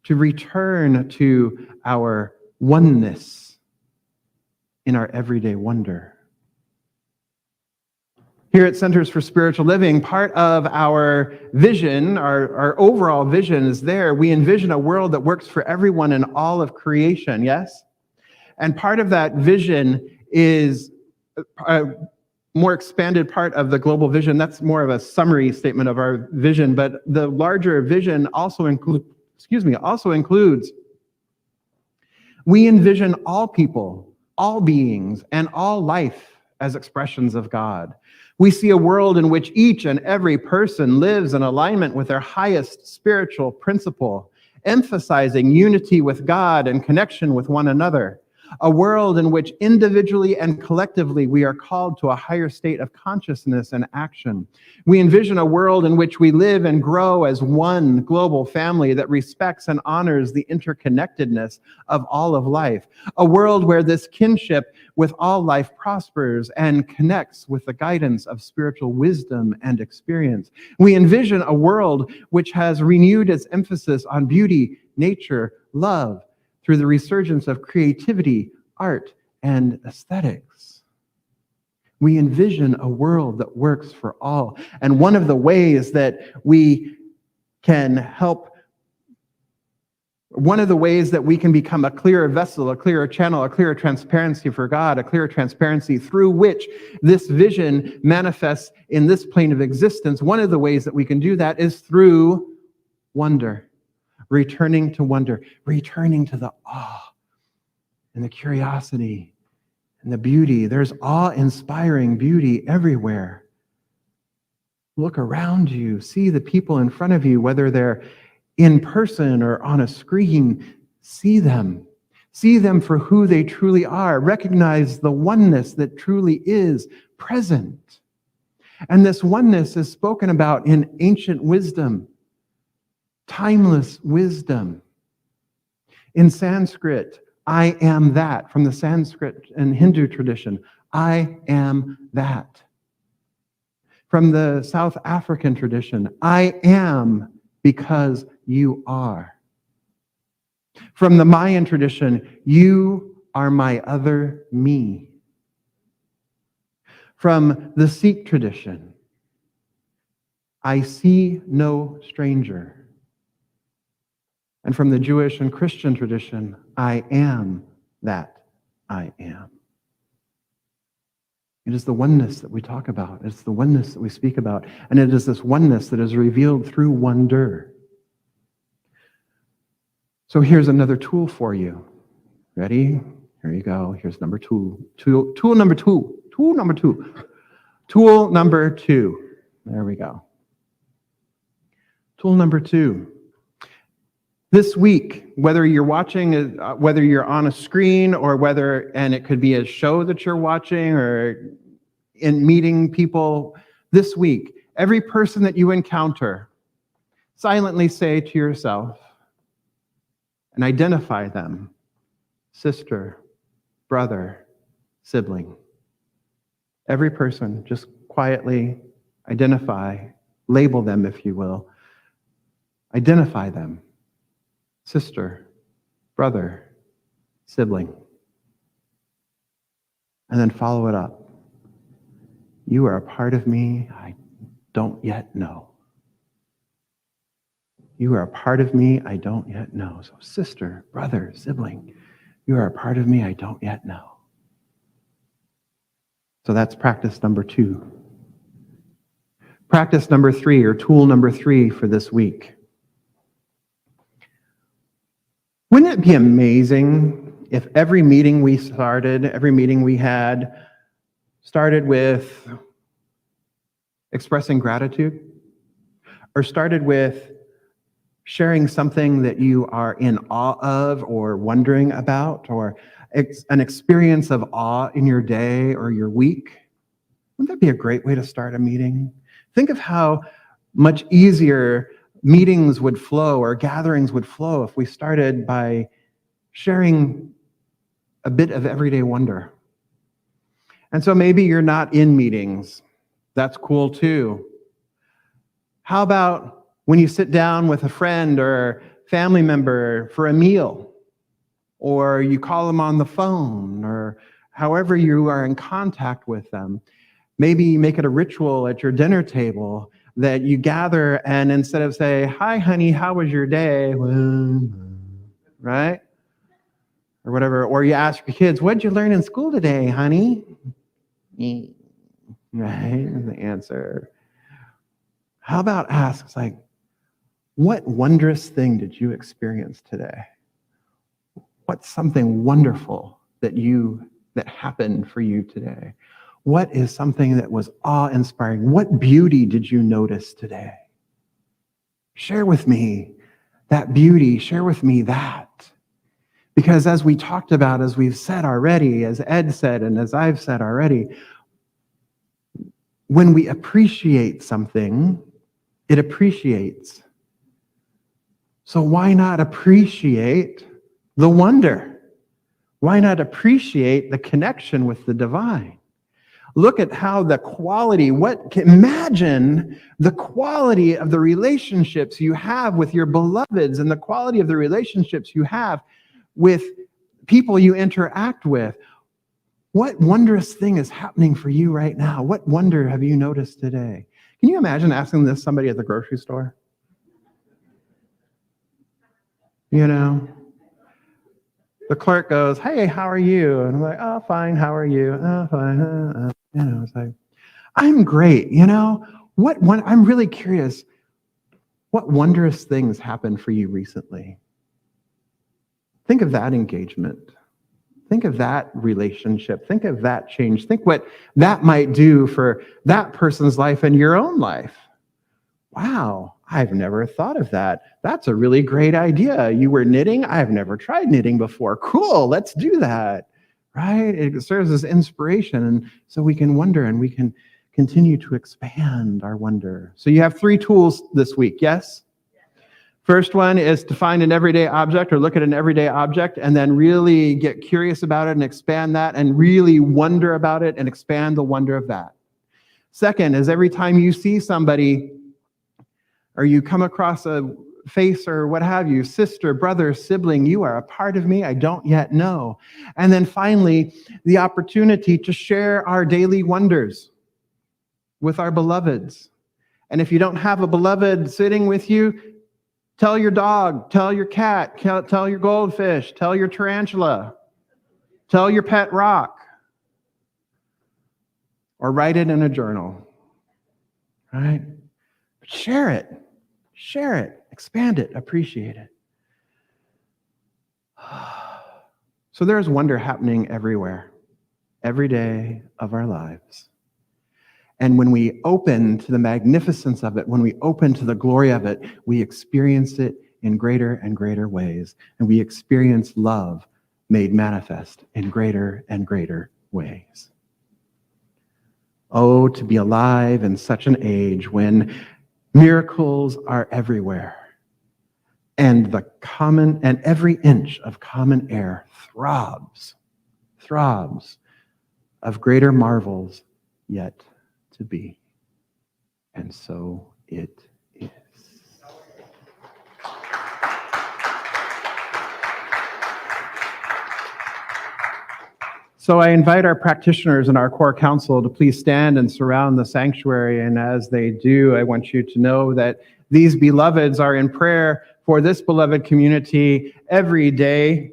S2: to return to our oneness in our everyday wonder. Here at Centers for Spiritual Living, part of our vision, our overall vision is there. We envision a world that works for everyone in all of creation, yes? And part of that vision is a more expanded part of the global vision. That's more of a summary statement of our vision, but the larger vision also includes, we envision all people, all beings, and all life as expressions of God. We see a world in which each and every person lives in alignment with their highest spiritual principle, emphasizing unity with God and connection with one another. A world in which individually and collectively we are called to a higher state of consciousness and action. We envision a world in which we live and grow as one global family that respects and honors the interconnectedness of all of life. A world where this kinship with all life prospers and connects with the guidance of spiritual wisdom and experience. We envision a world which has renewed its emphasis on beauty, nature, love, through the resurgence of creativity, art, and aesthetics. We envision a world that works for all. And one of the ways that we can help, one of the ways that we can become a clearer vessel, a clearer channel, a clearer transparency for God, a clearer transparency through which this vision manifests in this plane of existence, one of the ways that we can do that is through wonder. Returning to wonder, returning to the awe and the curiosity and the beauty. There's awe-inspiring beauty everywhere. Look around you, see the people in front of you, whether they're in person or on a screen. See them for who they truly are. Recognize the oneness that truly is present. And this oneness is spoken about in ancient wisdom. Timeless wisdom. In Sanskrit, I am that, from the Sanskrit and Hindu tradition, I am that. From the South African tradition, I am because you are. From the Mayan tradition, you are my other me. From the Sikh tradition, I see no stranger. And from the Jewish and Christian tradition, I am that I am. It is the oneness that we talk about. It's the oneness that we speak about. And it is this oneness that is revealed through wonder. So here's another tool for you. Ready? Here you go. Here's number two. Tool number two. Tool number two. Tool number two. There we go. Tool number two. This week, whether you're watching, whether you're on a screen or and it could be a show that you're watching or in meeting people, this week, Every person that you encounter, silently say to yourself and identify them, sister, brother, sibling. Every person, just quietly identify, label them if you will. Identify them, sister, brother, sibling. And then follow it up. You are a part of me I don't yet know. You are a part of me I don't yet know. So sister, brother, sibling, you are a part of me I don't yet know. So that's practice number 2. Practice number 3, or tool number 3 for this week. Wouldn't it be amazing if every meeting we had, started with expressing gratitude, or started with sharing something that you are in awe of or wondering about, or an experience of awe in your day or your week? Wouldn't that be a great way to start a meeting? Think of how much easier meetings would flow or gatherings would flow if we started by sharing a bit of everyday wonder. And so maybe you're not in meetings. That's cool too. How about when you sit down with a friend or family member for a meal, or you call them on the phone, or however you are in contact with them? Maybe make it a ritual at your dinner table that you gather, and instead of say, "Hi, honey, how was your day?" Right? Or whatever. Or you ask your kids, "What'd you learn in school today, honey?" Right? The answer. How about ask, like, what wondrous thing did you experience today? What's something wonderful that happened for you today? What is something that was awe-inspiring? What beauty did you notice today? Share with me that beauty. Share with me that. Because as we talked about, as we've said already, as Ed said, and as I've said already, when we appreciate something, it appreciates. So why not appreciate the wonder? Why not appreciate the connection with the divine? Look at how the quality, imagine the quality of the relationships you have with your beloveds and the quality of the relationships you have with people you interact with. What wondrous thing is happening for you right now? What wonder have you noticed today? Can you imagine asking this somebody at the grocery store? You know, the clerk goes, "Hey, how are you?" And I'm like, "Oh, fine. How are you?" "Oh, fine." It's like, "I'm great." I'm really curious. What wondrous things happened for you recently? Think of that engagement. Think of that relationship. Think of that change. Think what that might do for that person's life and your own life. Wow, I've never thought of that. That's a really great idea. You were knitting? I've never tried knitting before. Cool, let's do that. Right? It serves as inspiration, and so we can wonder and we can continue to expand our wonder. So you have 3 tools this week, yes? First one is to find an everyday object or look at an everyday object and then really get curious about it and expand that and really wonder about it and expand the wonder of that. Second is every time you see somebody or you come across a face or what have you, sister, brother, sibling, you are a part of me I don't yet know. And then finally, the opportunity to share our daily wonders with our beloveds. And if you don't have a beloved sitting with you, tell your dog, tell your cat, tell your goldfish, tell your tarantula, tell your pet rock, or write it in a journal, right? Share it, expand it, appreciate it. So there's wonder happening everywhere, every day of our lives. And when we open to the magnificence of it, when we open to the glory of it, we experience it in greater and greater ways. And we experience love made manifest in greater and greater ways. Oh, to be alive in such an age when miracles are everywhere and every inch of common air throbs of greater marvels yet to be. And so it is. So I invite our practitioners and our core council to please stand and surround the sanctuary. And as they do, I want you to know that these beloveds are in prayer for this beloved community every day.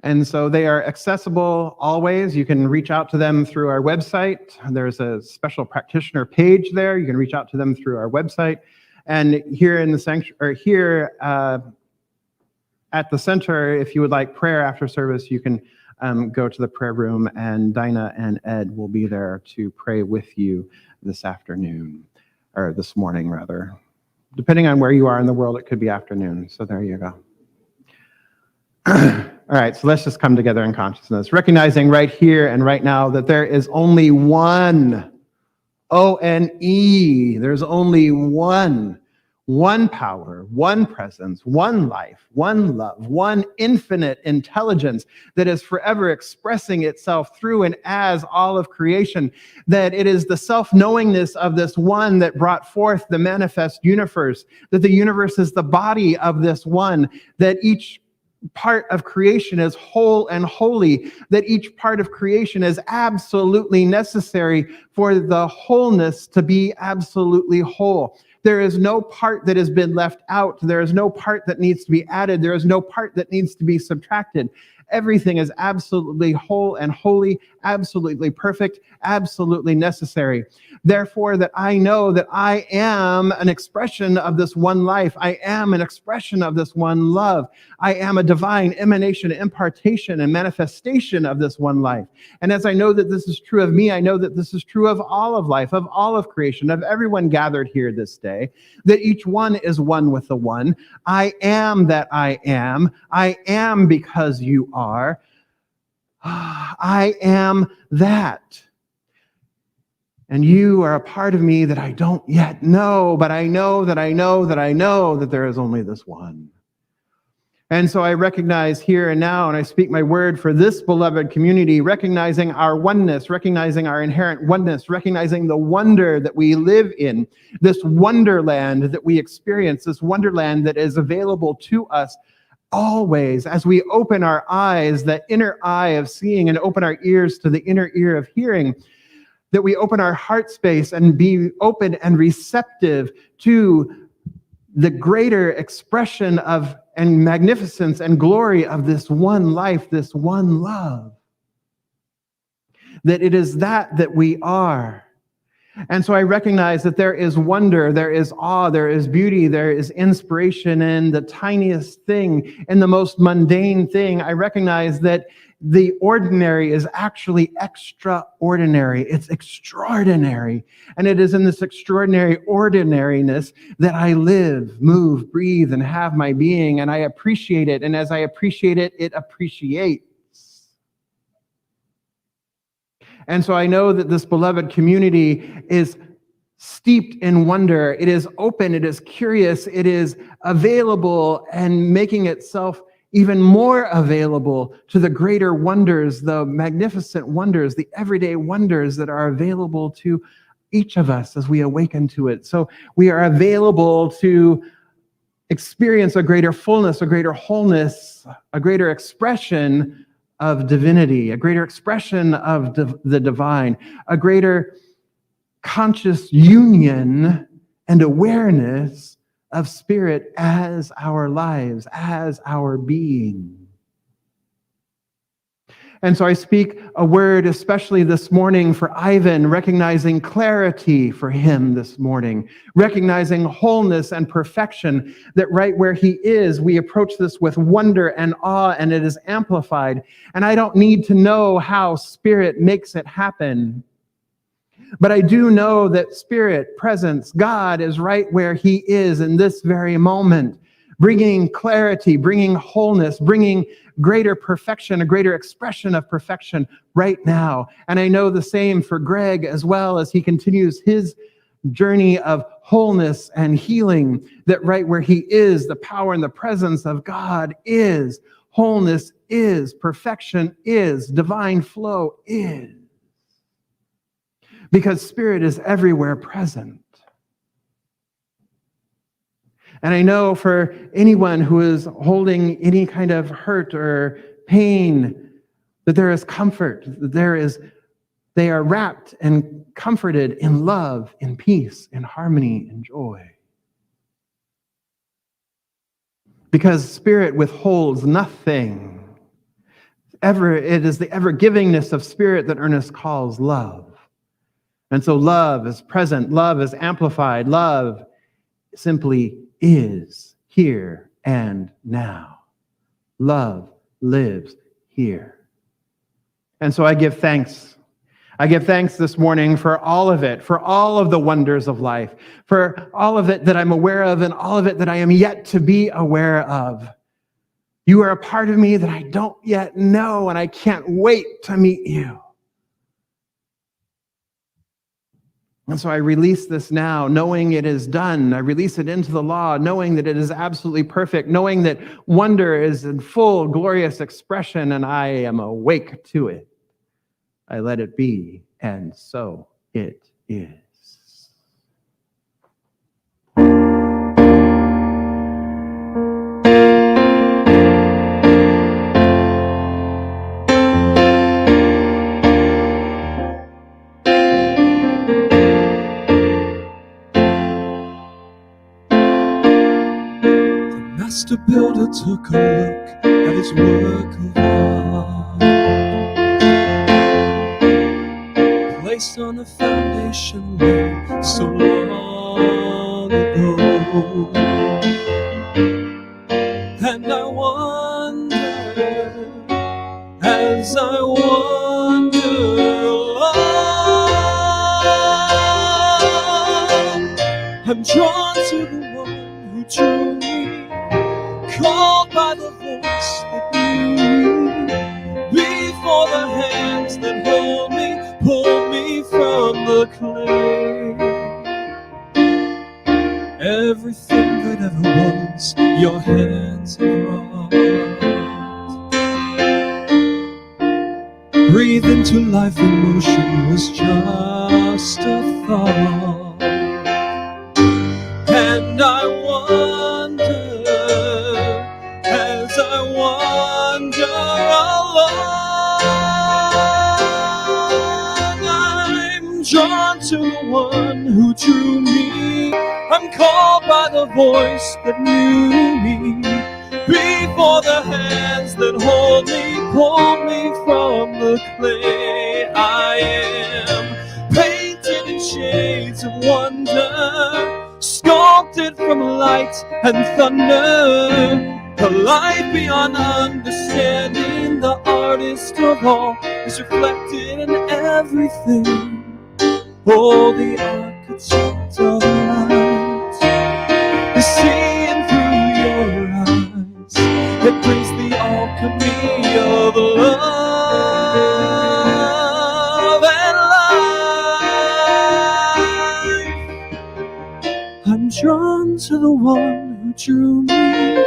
S2: And so they are accessible always. You can reach out to them through our website. There's a special practitioner page there. You can reach out to them through our website. And here in the sanctuary, at the center, if you would like prayer after service, you can go to the prayer room, and Dinah and Ed will be there to pray with you this afternoon, or this morning, rather. Depending on where you are in the world, it could be afternoon. So there you go. All right, so let's just come together in consciousness, recognizing right here and right now that there is only one, O-N-E, there's only one power, one presence, one life, one love, one infinite intelligence that is forever expressing itself through and as all of creation, that it is the self-knowingness of this one that brought forth the manifest universe, that the universe is the body of this one, that each part of creation is whole and holy, that each part of creation is absolutely necessary for the wholeness to be absolutely whole. There is no part that has been left out. There is no part that needs to be added. There is no part that needs to be subtracted. Everything is absolutely whole and holy, absolutely perfect, absolutely necessary. Therefore, that I know that I am an expression of this one life. I am an expression of this one love. I am a divine emanation, impartation, and manifestation of this one life. And as I know that this is true of me, I know that this is true of all of life, of all of creation, of everyone gathered here this day, that each one is one with the one. I am that I am. I am because you are. I am that. And you are a part of me that I don't yet know, but I know that I know that I know that there is only this one. And so I recognize here and now, and I speak my word for this beloved community, recognizing our oneness, recognizing our inherent oneness, recognizing the wonder that we live in, this wonderland that we experience, this wonderland that is available to us always as we open our eyes, that inner eye of seeing, and open our ears to the inner ear of hearing, that we open our heart space and be open and receptive to the greater expression of and magnificence and glory of this one life, this one love. That it is that we are. And so I recognize that there is wonder, there is awe, there is beauty, there is inspiration in the tiniest thing, in the most mundane thing. I recognize that the ordinary is actually extraordinary. It's extraordinary. And it is in this extraordinary ordinariness that I live, move, breathe, and have my being. And I appreciate it. And as I appreciate it, it appreciates. And so I know that this beloved community is steeped in wonder. It is open, it is curious, it is available and making itself even more available to the greater wonders, the magnificent wonders, the everyday wonders that are available to each of us as we awaken to it. So we are available to experience a greater fullness, a greater wholeness, a greater expression of divinity, a greater expression of the divine, a greater conscious union and awareness of spirit as our lives, as our being. And so I speak a word, especially this morning, for Ivan, recognizing clarity for him this morning, recognizing wholeness and perfection, that right where he is, we approach this with wonder and awe, and it is amplified. And I don't need to know how spirit makes it happen. But I do know that spirit, presence, God is right where he is in this very moment, bringing clarity, bringing wholeness, bringing greater perfection, a greater expression of perfection right now. And I know the same for Greg as well as he continues his journey of wholeness and healing, that right where he is, the power and the presence of God is, wholeness is, perfection is, divine flow is. Because Spirit is everywhere present. And I know for anyone who is holding any kind of hurt or pain, that there is comfort, that they are wrapped and comforted in love, in peace, in harmony, in joy. Because Spirit withholds nothing. It is the ever-givingness of Spirit that Ernest calls love. And so love is present, love is amplified, love simply is here and now. Love lives here. And so I give thanks. I give thanks this morning for all of it, for all of the wonders of life, for all of it that I'm aware of and all of it that I am yet to be aware of. You are a part of me that I don't yet know, and I can't wait to meet you. And so I release this now, knowing it is done. I release it into the law, knowing that it is absolutely perfect, knowing that wonder is in full, glorious expression, and I am awake to it. I let it be, and so it is.
S1: Master builder took a look at his work of art, placed on a foundation laid so long ago. And I wonder, as I wander along, I'm drawn to the one who drew me, called by the voice that knew me, before the hands that hold me, pull me from the clay. Everything that ever was, your hands have wrought. Breathe into life and motion was just a thought. And I wonder, as I wander along, I'm drawn to the one who drew me. I'm called by the voice that knew me, before the hands that hold me pulled me from the clay. I am painted in shades of wonder, sculpted from light and thunder, a light beyond understanding. The artist of all is reflected in everything. Oh, the architect of light is seeing through your eyes. It brings the alchemy of love and life. I'm drawn to the one who drew me,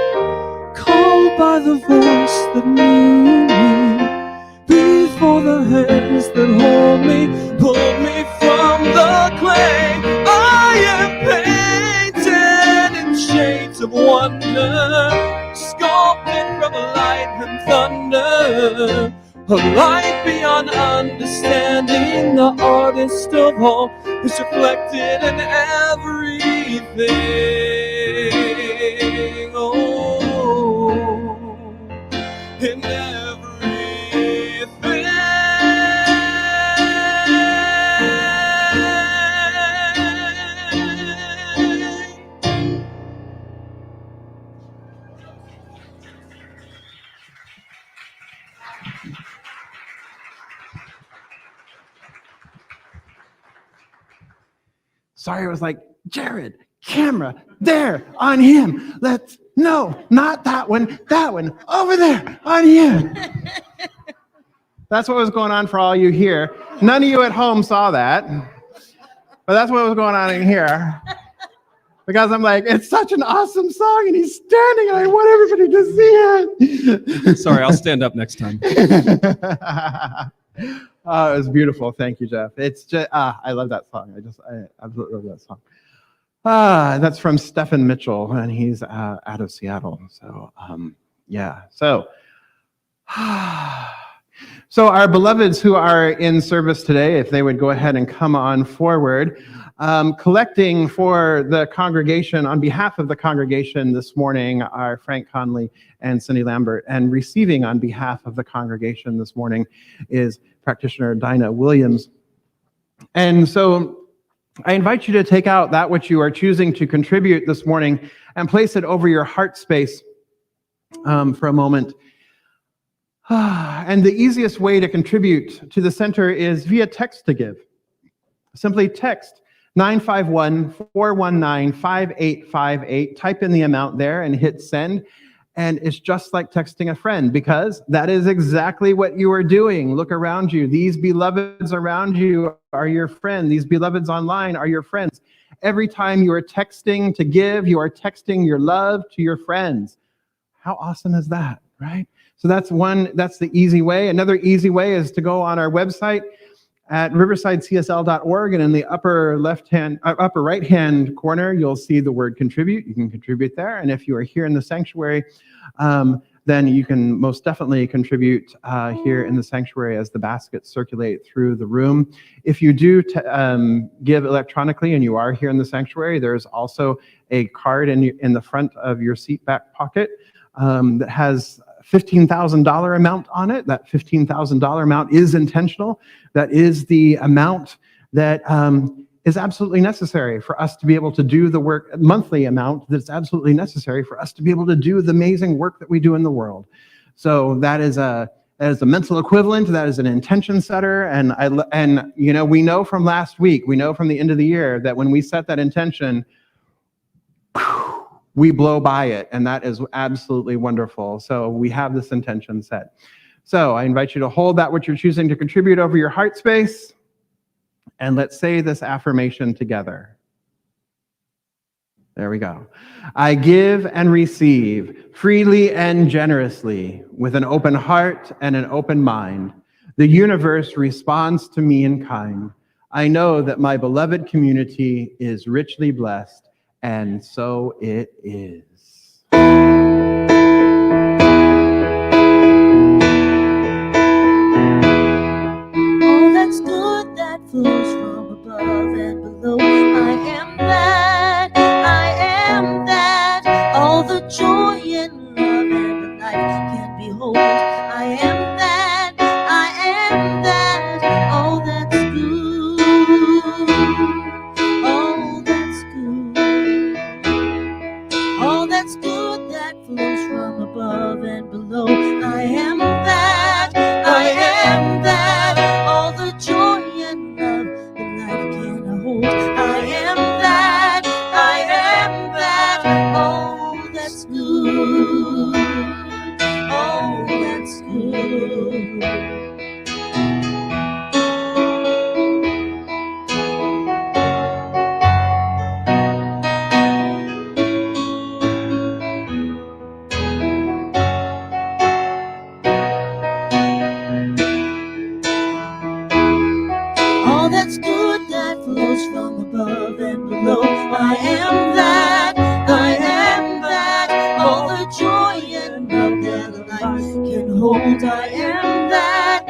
S1: called by the voice that knew me, before the hands that hold me pulled me from the clay. I am painted in shades of wonder, sculpted from light and thunder, a light beyond understanding. The artist of all is reflected in everything. Oh, in everything.
S2: Sorry, I was like, Jared, camera there on him. No, not that one, over there on him. That's what was going on for all you here. None of you at home saw that, but that's what was going on in here. Because I'm like, it's such an awesome song, and he's standing, and I want everybody to see it.
S1: Sorry, I'll stand up next time.
S2: Oh, it was beautiful. Thank you, Jeff. It's just, I love that song. I absolutely love that song. That's from Stephen Mitchell, and he's out of Seattle. So, yeah. So our beloveds who are in service today, if they would go ahead and come on forward, collecting for the congregation, on behalf of the congregation this morning, are Frank Conley and Cindy Lambert, and receiving on behalf of the congregation this morning is practitioner Dinah Williams. And so I invite you to take out that which you are choosing to contribute this morning and place it over your heart space for a moment. And the easiest way to contribute to the center is via text to give. Simply text 951-419-5858, type in the amount there and hit send. And it's just like texting a friend, because that is exactly what you are doing. Look around you. These beloveds around you are your friend. These beloveds online are your friends. Every time you are texting to give, you are texting your love to your friends. How awesome is that, right? So that's the easy way. Another easy way is to go on our website at riversidecsl.org, and in the upper right-hand corner, you'll see the word contribute. You can contribute there, and if you are here in the sanctuary, then you can most definitely contribute here in the sanctuary as the baskets circulate through the room. If you do give electronically and you are here in the sanctuary, there's also a card in the front of your seat back pocket that has $15,000 amount on it. That $15,000 amount is intentional. That is the amount that is absolutely necessary for us to be able to do the work, monthly amount that's absolutely necessary for us to be able to do the amazing work that we do in the world. So that is a mental equivalent. That is an intention setter. And you know, we know from last week, we know from the end of the year that when we set that intention, we blow by it, and that is absolutely wonderful. So we have this intention set. So I invite you to hold that what you're choosing to contribute over your heart space, and let's say this affirmation together. There we go. I give and receive freely and generously with an open heart and an open mind. The universe responds to me in kind. I know that my beloved community is richly blessed, and so it is.
S4: All that's good that flows from above and below. I am that, all the joy and love and the life can behold. I am that, all that's good, all that's good. All that's good that flows from above and below. I am that, all the joy and love that life can hold. I am that, oh, that's good, oh, that's good. All that's good that flows from above and below. I am that, all the joy and love that life can hold. I am that,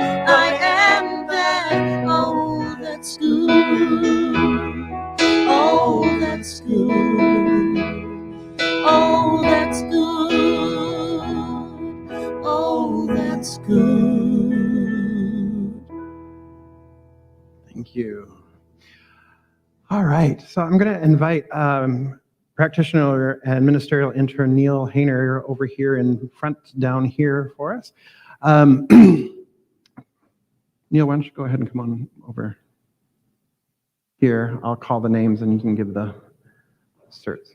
S4: oh, that's good, oh, that's good, oh, that's good, oh, that's good.
S2: Thank you. All right, so I'm going to invite practitioner and ministerial intern Neil Hayner over here in front down here for us. Neil, why don't you go ahead and come on over here. I'll call the names and you can give the certs.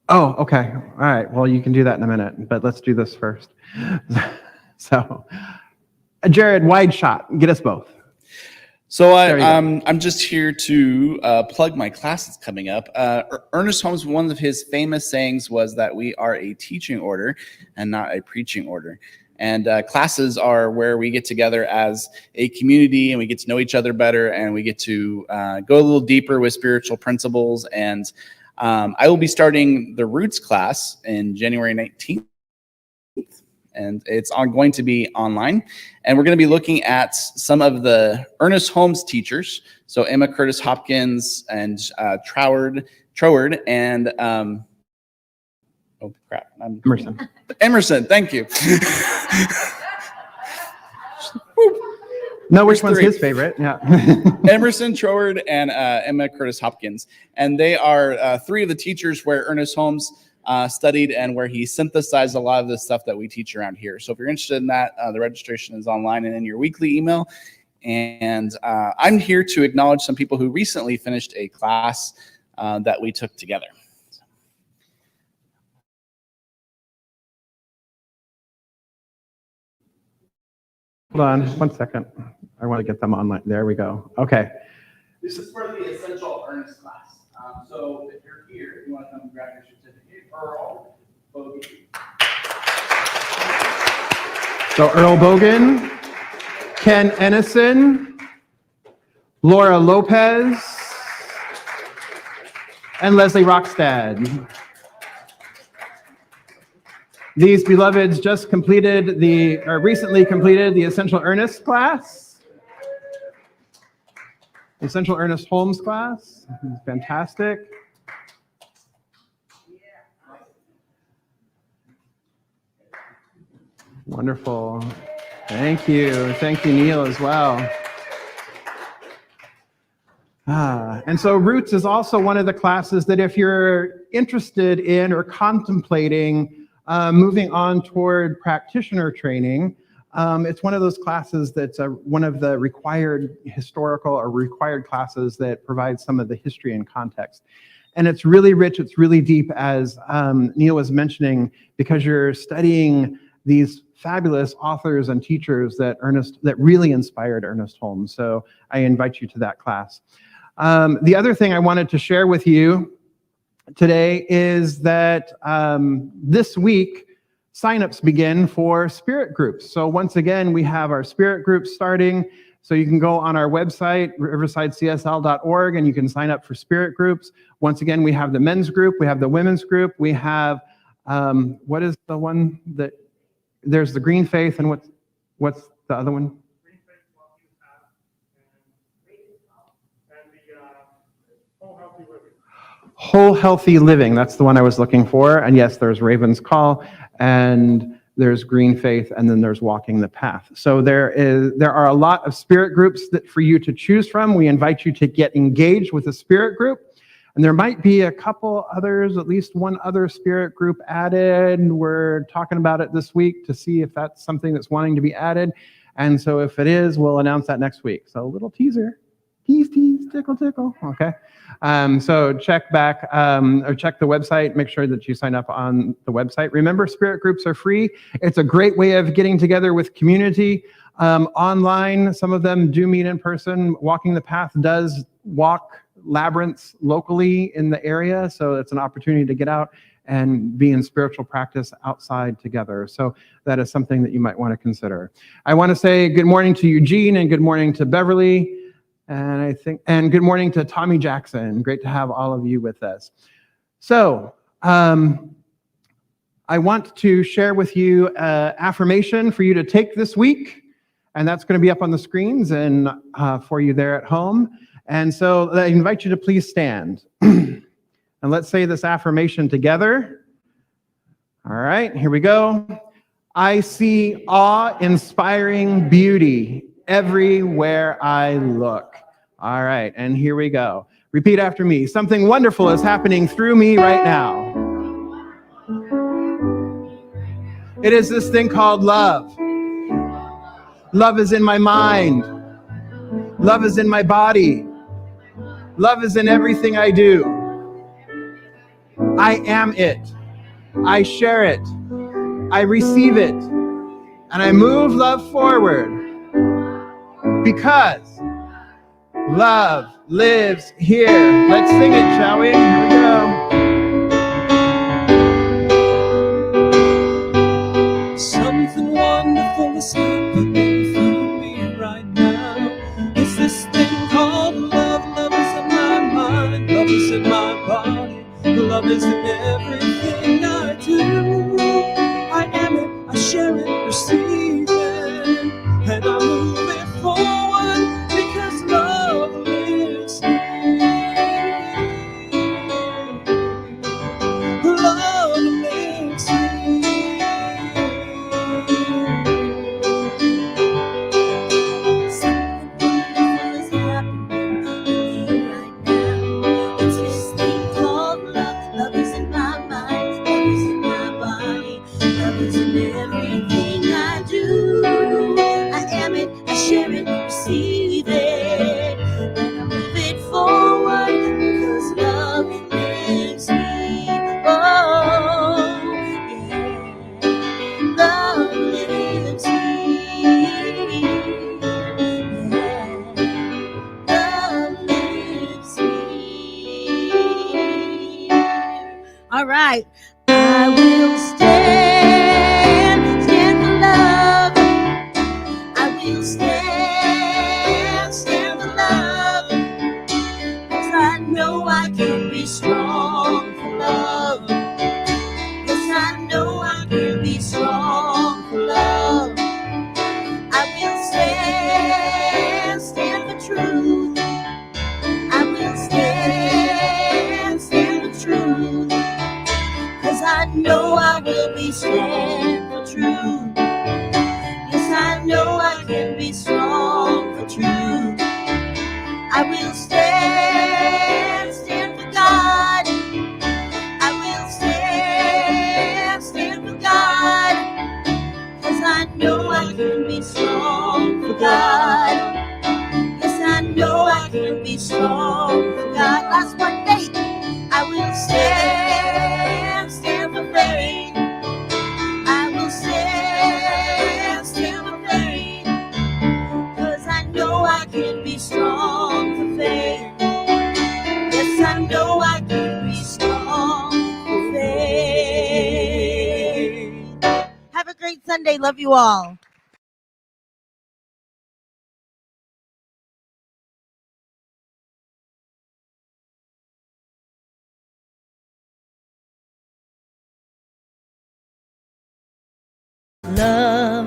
S2: Oh, okay. All right. Well, you can do that in a minute, but let's do this first. So, Jared, wide shot. Get us both.
S1: So
S2: There you go.
S1: I'm just here to plug my classes coming up. Ernest Holmes, one of his famous sayings was that we are a teaching order and not a preaching order. And classes are where we get together as a community and we get to know each other better and we get to go a little deeper with spiritual principles. And I will be starting the Roots class in January 19th. And it's going to be online. And we're going to be looking at some of the Ernest Holmes teachers. So Emma Curtis Hopkins and Troward and oh crap, Emerson. Thank you.
S2: No, which one's his favorite? Yeah.
S1: Emerson, Troward, and Emma Curtis Hopkins. And they are three of the teachers where Ernest Holmes studied and where he synthesized a lot of the stuff that we teach around here. So if you're interested in that, the registration is online and in your weekly email. And I'm here to acknowledge some people who recently finished a class that we took together.
S2: Hold on 1 second. I want to get them online. There we go. Okay.
S1: This is for the Essential Ernest class. So if you're here, if you want to come and grab your certificate, Earl Bogan.
S2: So Earl Bogan, Ken Ennison, Laura Lopez, and Leslie Rockstad. These beloveds just recently completed the Essential Ernest class. The Essential Ernest Holmes class. Fantastic. Wonderful. Thank you. Thank you, Neil, as well. And so Roots is also one of the classes that if you're interested in or contemplating moving on toward practitioner training, it's one of those classes that's one of the required historical or required classes that provides some of the history and context. And it's really rich, it's really deep, as Neil was mentioning, because you're studying these fabulous authors and teachers that really inspired Ernest Holmes. So I invite you to that class. The other thing I wanted to share with you today is that this week, signups begin for spirit groups. So once again, we have our spirit groups starting. So you can go on our website, riversidecsl.org, and you can sign up for spirit groups. Once again, we have the men's group, we have the women's group, we have, what is the one that, there's the Green Faith, and what's the other one?
S3: Green Faith, Walking the Path, and the Whole Healthy Living.
S2: Whole Healthy Living, that's the one I was looking for. And yes, there's Raven's Call, and there's Green Faith, and then there's Walking the Path. So there are a lot of spirit groups that for you to choose from. We invite you to get engaged with a spirit group. And there might be a couple others, at least one other spirit group added. We're talking about it this week to see if that's something that's wanting to be added. And so if it is, we'll announce that next week. So a little teaser. Tease, tease, tickle, tickle. Okay. So check back or check the website. Make sure that you sign up on the website. Remember, spirit groups are free. It's a great way of getting together with community. Online, some of them do meet in person. Walking the Path does walk labyrinths locally in the area. So it's an opportunity to get out and be in spiritual practice outside together. So that is something that you might want to consider. I want to say good morning to Eugene and good morning to Beverly. And good morning to Tommy Jackson. Great to have all of you with us. So I want to share with you an affirmation for you to take this week. And that's going to be up on the screens and for you there at home. And so I invite you to please stand. And let's say this affirmation together. All right, here we go. I see awe-inspiring beauty everywhere I look. All right, and here we go. Repeat after me. Something wonderful is happening through me right now. It is this thing called love. Love is in my mind. Love is in my body. Love is in everything I do. I am it. I share it. I receive it. And I move love forward because love lives here. Let's sing it, shall we? Here we go.
S1: Something wonderful is happening through me right now. It's this thing called love. Love is in my mind. Love is in my body. Love is in everything I do. I am it. I share it. Receive it. And I move it forward because love lives here. Love lives here.
S4: Something wonderful is happening to me right now. It's this thing called love. Love is in my mind. Love is in my body. Love is in everything I do. I am it. I share it. Receive it. And I move it forward because love lives me. Oh, yeah. Love lives here. Love lives here. All right. I will stand for love. I will stand for love. 'Cause I know I can be strong for love. Yes, I know I can be strong for love. I will stand for truth. I will stand for truth. 'Cause I know I will be stand for truth. Yes, I know I can be strong for truth. I will stand for God. I will stand for God. 'Cause I know I can be strong for God. Yes, I know I can be strong for God. Last one, faith. I will stand for faith. I will stand for faith. 'Cause I know I can be strong for faith. Yes, I know I can be strong for faith. Have a great Sunday. Love you all. Love